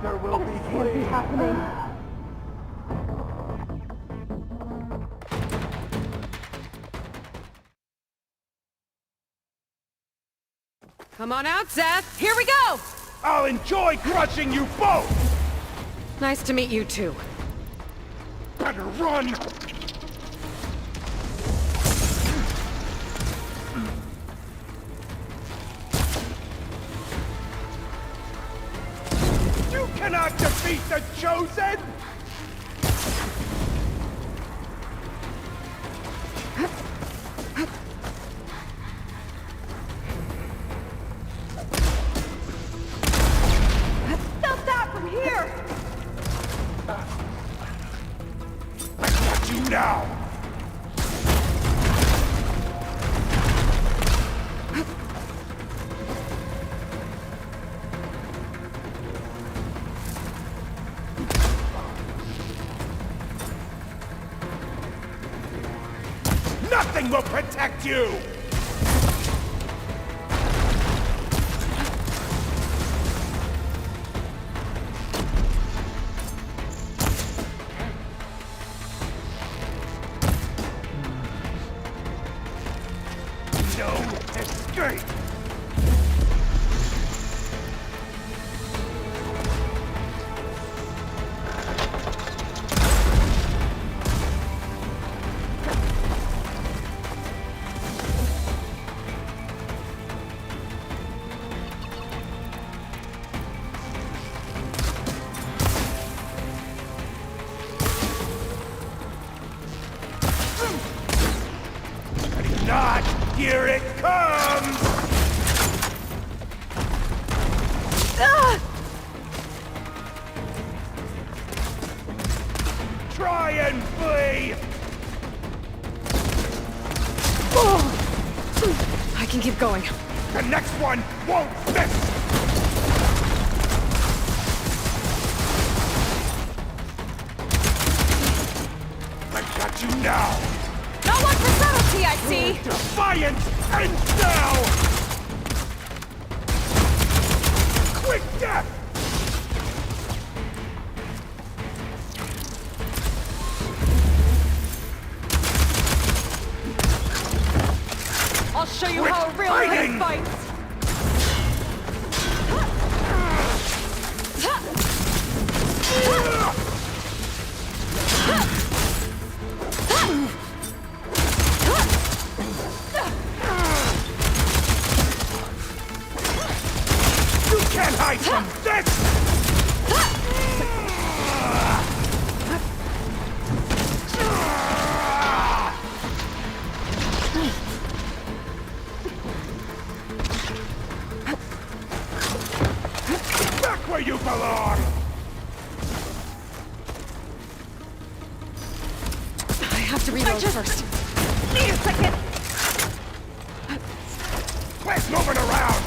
There will be flames. Come on out, Zeth. Here we go! I'll enjoy crushing you both! Nice to meet you too. Better run! You cannot defeat the Chosen! Stop that from here! I got you now! Nothing will protect you! No escape! Ready not! Here it comes! Try and flee! I can keep going. The next one won't miss! I got you now! Not one for subtlety, I see! Defiance ends now! Quick death! I'll show you Quit how a real fighting! man fights! You can't hide from this! Back where you belong! I have to reload first. Need a second! Quit moving around!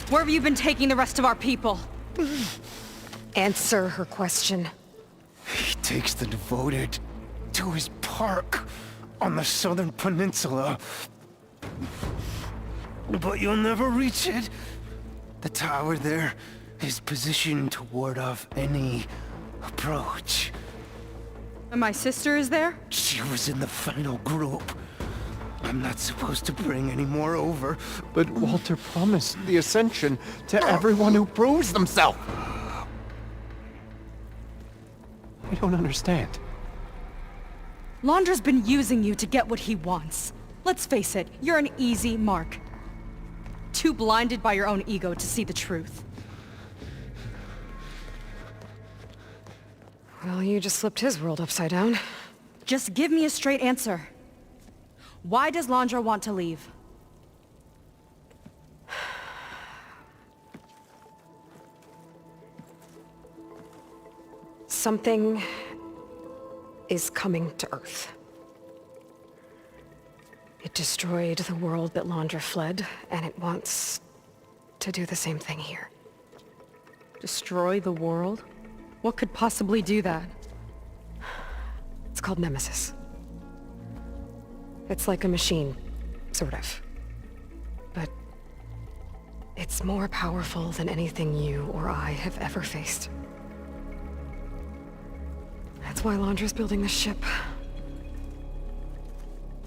Where have you been taking the rest of our people? Answer her question. He takes the devoted to his park on the southern peninsula. But you'll never reach it. The tower there is positioned to ward off any approach. And my sister is there? She was in the final group. I'm not supposed to bring any more over. But Walter promised the Ascension to everyone who proves themselves. I don't understand. Londra's been using you to get what he wants. Let's face it, you're an easy mark. Too blinded by your own ego to see the truth. Well, you just flipped his world upside down. Just give me a straight answer. Why does Londra want to leave? Something is coming to Earth. It destroyed the world that Londra fled, and it wants to do the same thing here. Destroy the world? What could possibly do that? It's called Nemesis. It's like a machine, sort of. But it's more powerful than anything you or I have ever faced. That's why Londra's building this ship.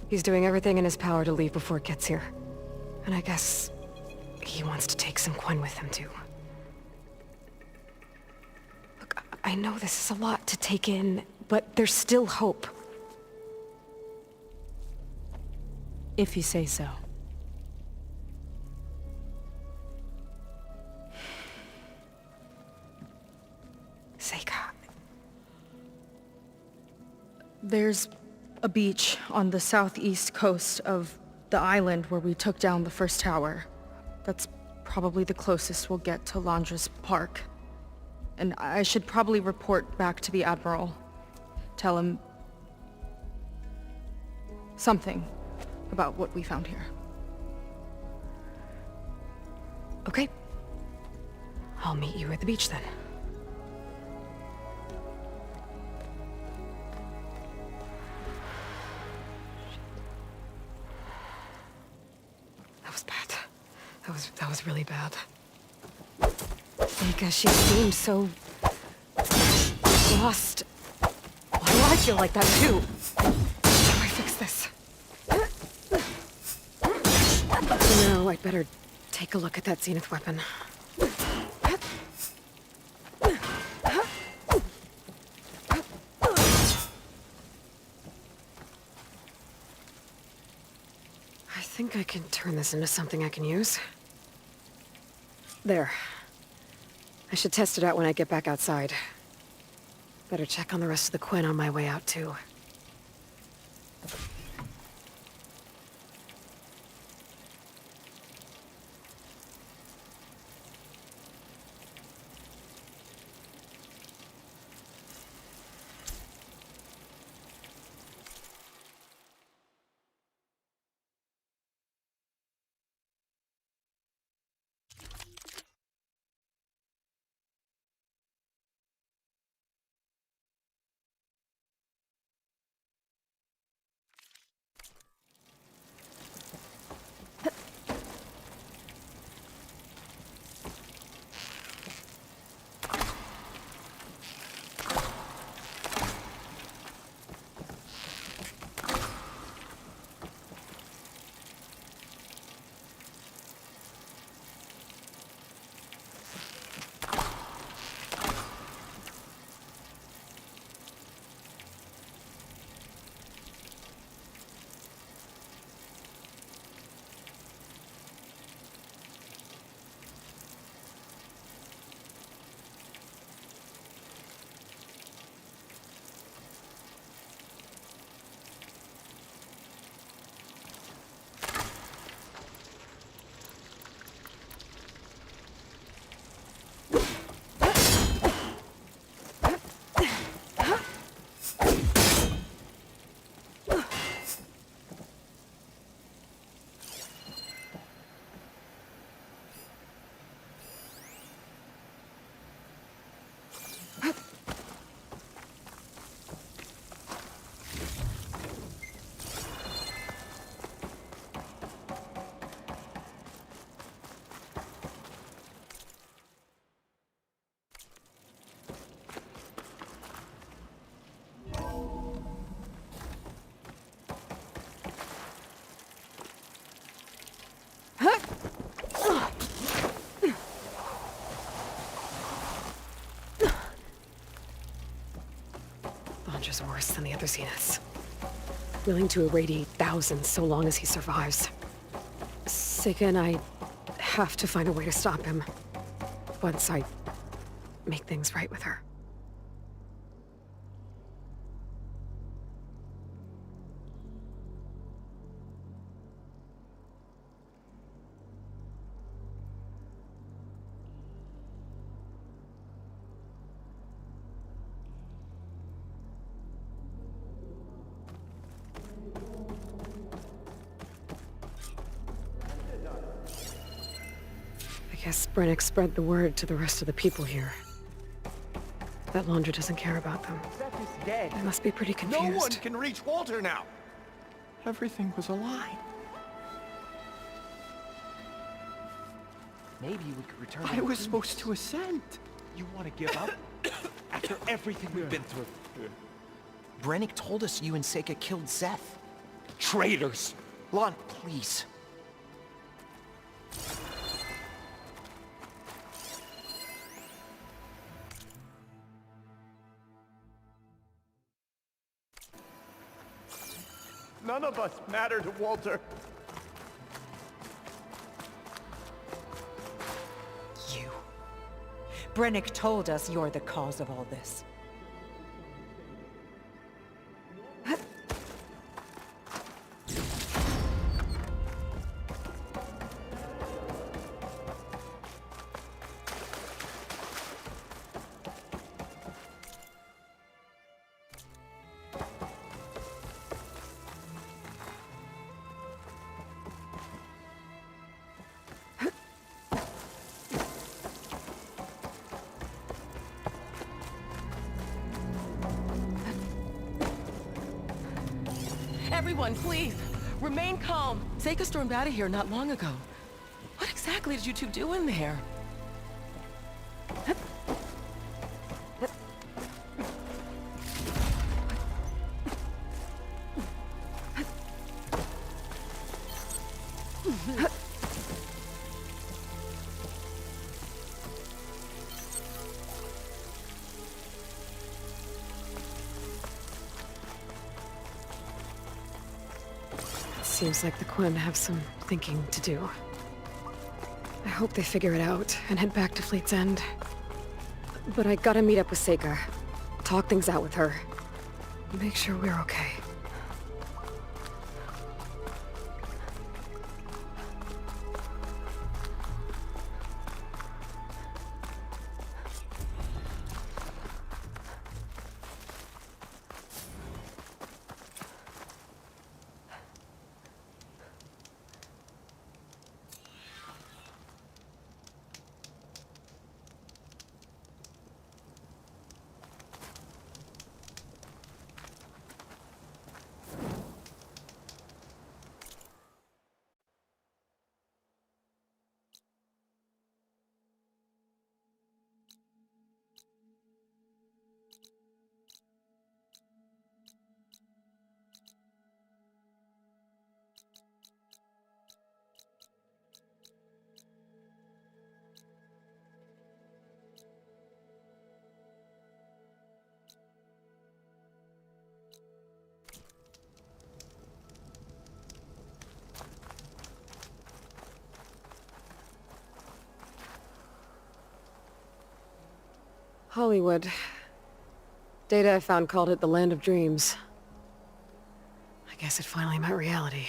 He's doing everything in his power to leave before it gets here. And I guess he wants to take some Quen with him, too. Look, I know this is a lot to take in, but there's still hope. If you say so. Seika. There's a beach on the southeast coast of the island where we took down the first tower. That's probably the closest we'll get to Londra's park. And I should probably report back to the Admiral. Tell him something about what we found here. Okay. I'll meet you at the beach then. That was bad. That was really bad. Seika, she seemed so lost. Why do I feel like that too? How do I fix this? No, I'd better take a look at that Zenith weapon. I think I can turn this into something I can use. There. I should test it out when I get back outside. Better check on the rest of the Quen on my way out, too. Londra's worse than the other Zeniths. Willing to irradiate thousands so long as he survives. Seika and I have to find a way to stop him. Once I make things right with her. Guess Brennick spread the word to the rest of the people here. That Laundra doesn't care about them. Seth is dead. They must be pretty confused. No one can reach Walter now. Everything was a lie. Maybe we could return. I was supposed to ascend. You want to give up? After everything we've been through. Brennick told us you and Seika killed Seth. Traitors! Lon, please. None of us matter to Walter. You. Brennick told us you're the cause of all this. Everyone, please, remain calm. Seika stormed out of here not long ago. What exactly did you two do in there? Seems like the Quen have some thinking to do. I hope they figure it out and head back to Fleet's End. But I gotta meet up with Seika. Talk things out with her. Make sure we're okay. Hollywood. Data I found called it the Land of Dreams. I guess it finally met reality.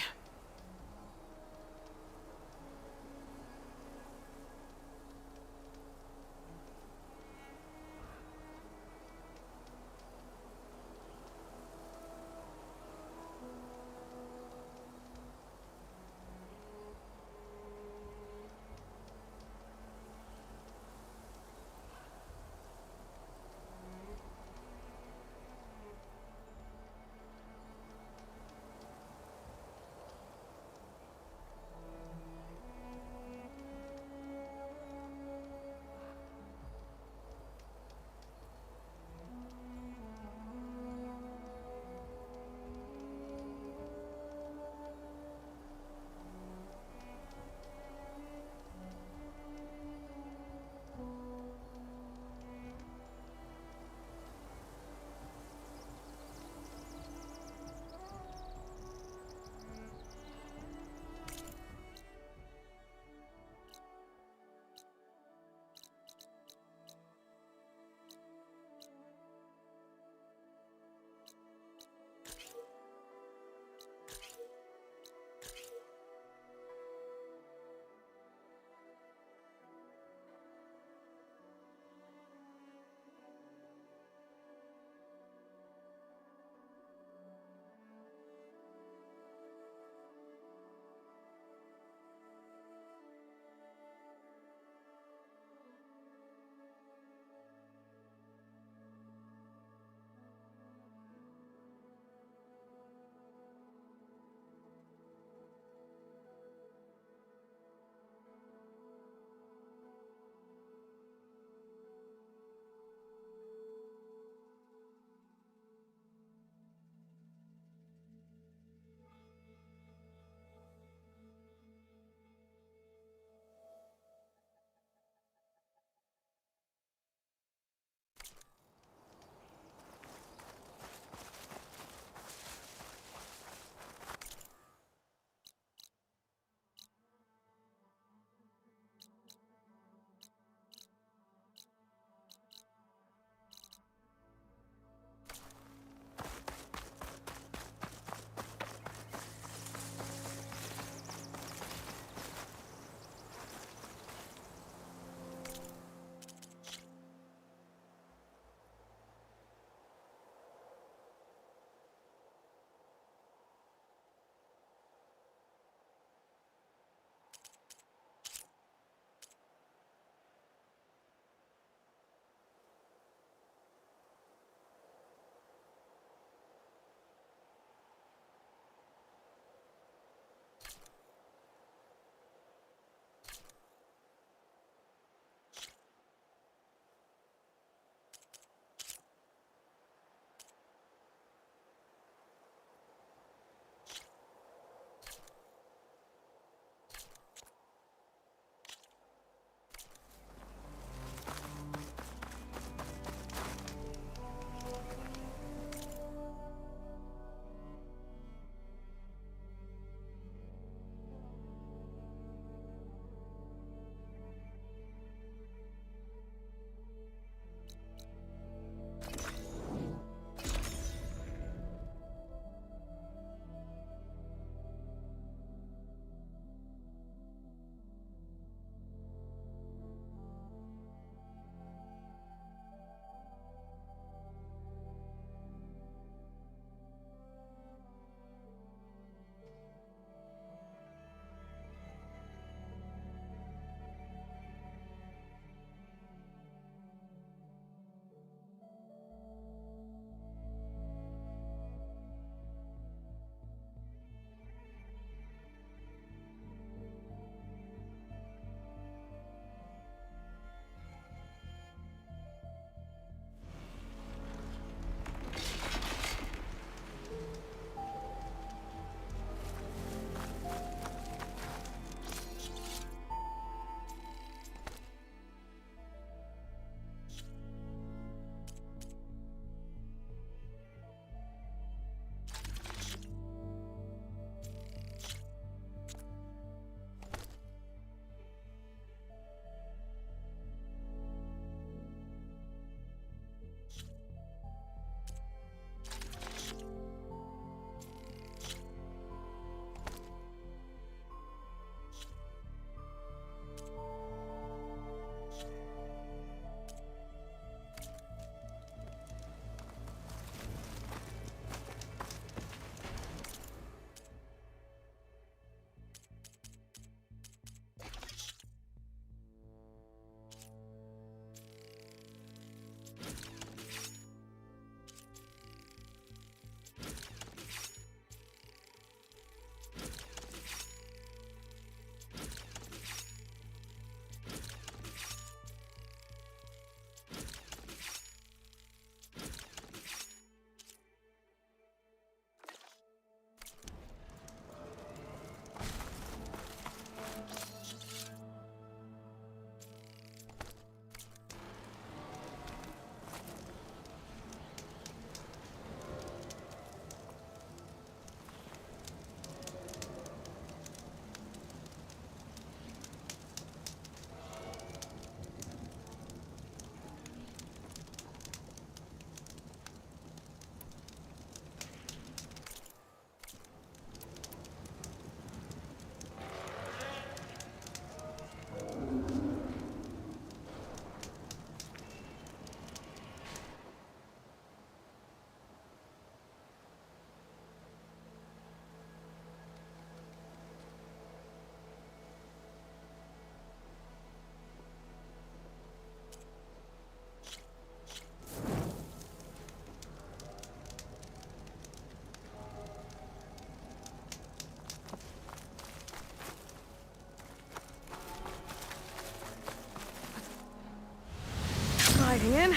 Breathing in.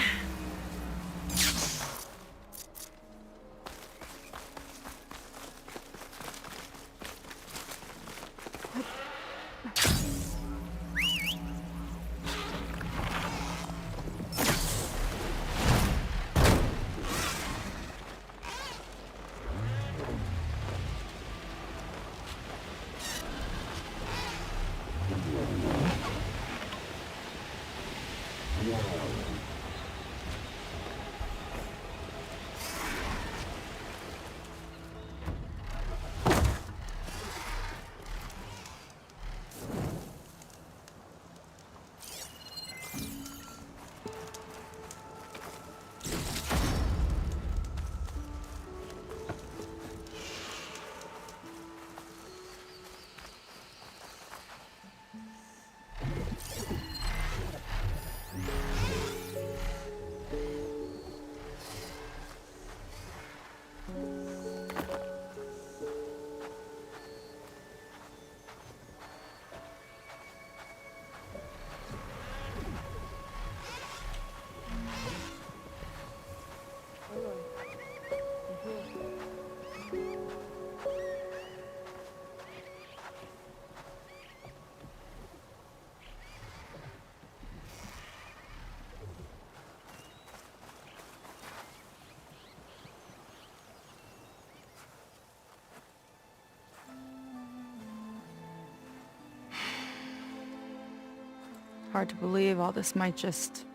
Hard to believe all this might just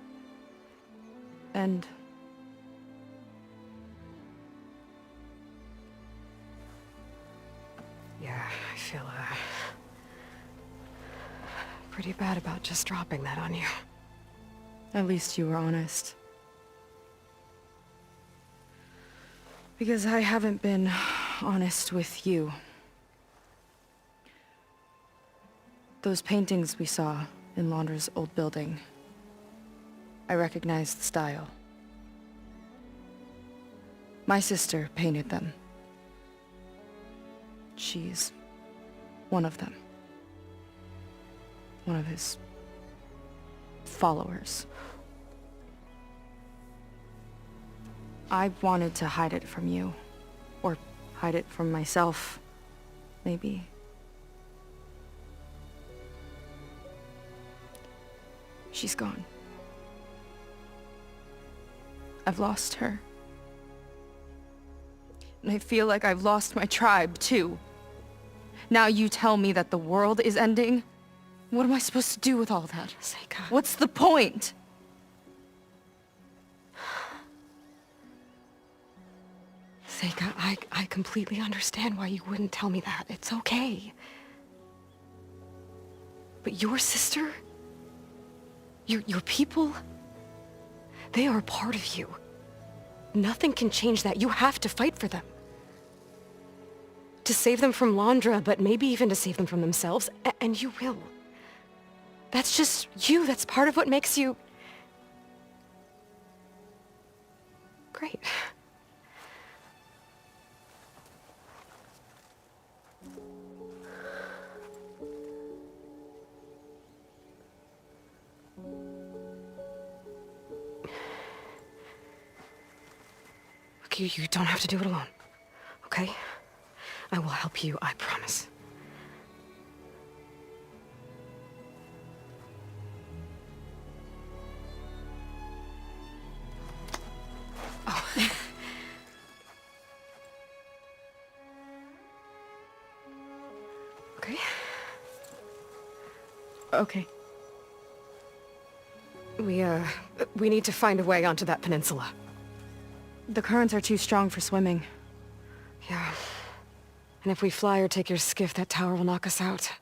end. Yeah, I feel, pretty bad about just dropping that on you. At least you were honest. Because I haven't been honest with you. Those paintings we saw in Laundra's old building, I recognized the style. My sister painted them. She's one of them. One of his followers. I wanted to hide it from you. Or hide it from myself, maybe. She's gone. I've lost her. And I feel like I've lost my tribe, too. Now you tell me that the world is ending? What am I supposed to do with all that? Seika. What's the point? Seika, I completely understand why you wouldn't tell me that. It's okay. But your sister? Your people? They are a part of you. Nothing can change that. You have to fight for them. To save them from Laundra, but maybe even to save them from themselves. And you will. That's just you. That's part of what makes you... great. You don't have to do it alone, okay? I will help you, I promise. Oh. Okay. Okay. We need to find a way onto that peninsula. The currents are too strong for swimming. Yeah. And if we fly or take your skiff, that tower will knock us out.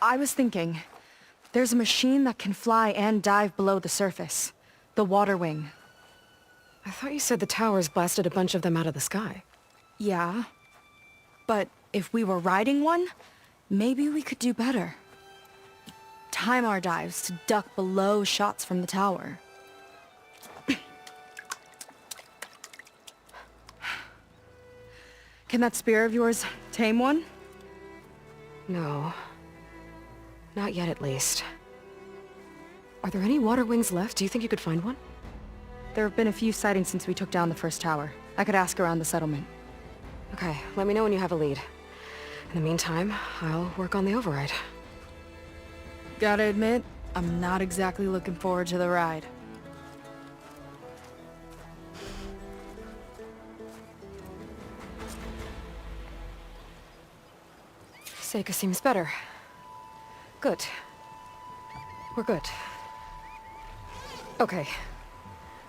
I was thinking, there's a machine that can fly and dive below the surface. The Water Wing. I thought you said the towers blasted a bunch of them out of the sky. Yeah. But if we were riding one, maybe we could do better. Time our dives to duck below shots from the tower. Can that spear of yours tame one? No. Not yet, at least. Are there any water wings left? Do you think you could find one? There have been a few sightings since we took down the first tower. I could ask around the settlement. Okay, let me know when you have a lead. In the meantime, I'll work on the override. Gotta admit, I'm not exactly looking forward to the ride. Seika seems better. Good. We're good. Okay.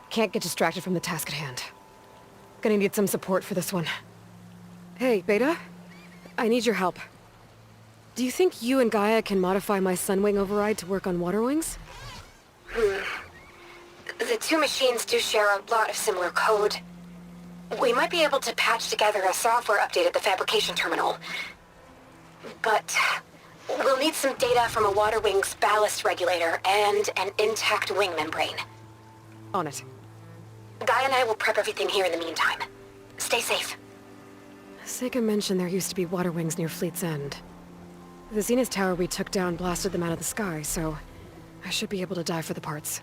Can't get distracted from the task at hand. Gonna need some support for this one. Hey, Beta? I need your help. Do you think you and Gaia can modify my Sunwing override to work on water wings? The two machines do share a lot of similar code. We might be able to patch together a software update at the fabrication terminal. But we'll need some data from a water wing's ballast regulator and an intact wing membrane. On it. Gaia and I will prep everything here in the meantime. Stay safe. Seika mentioned there used to be water wings near Fleet's End. The Zenith Tower we took down blasted them out of the sky, so I should be able to dive for the parts.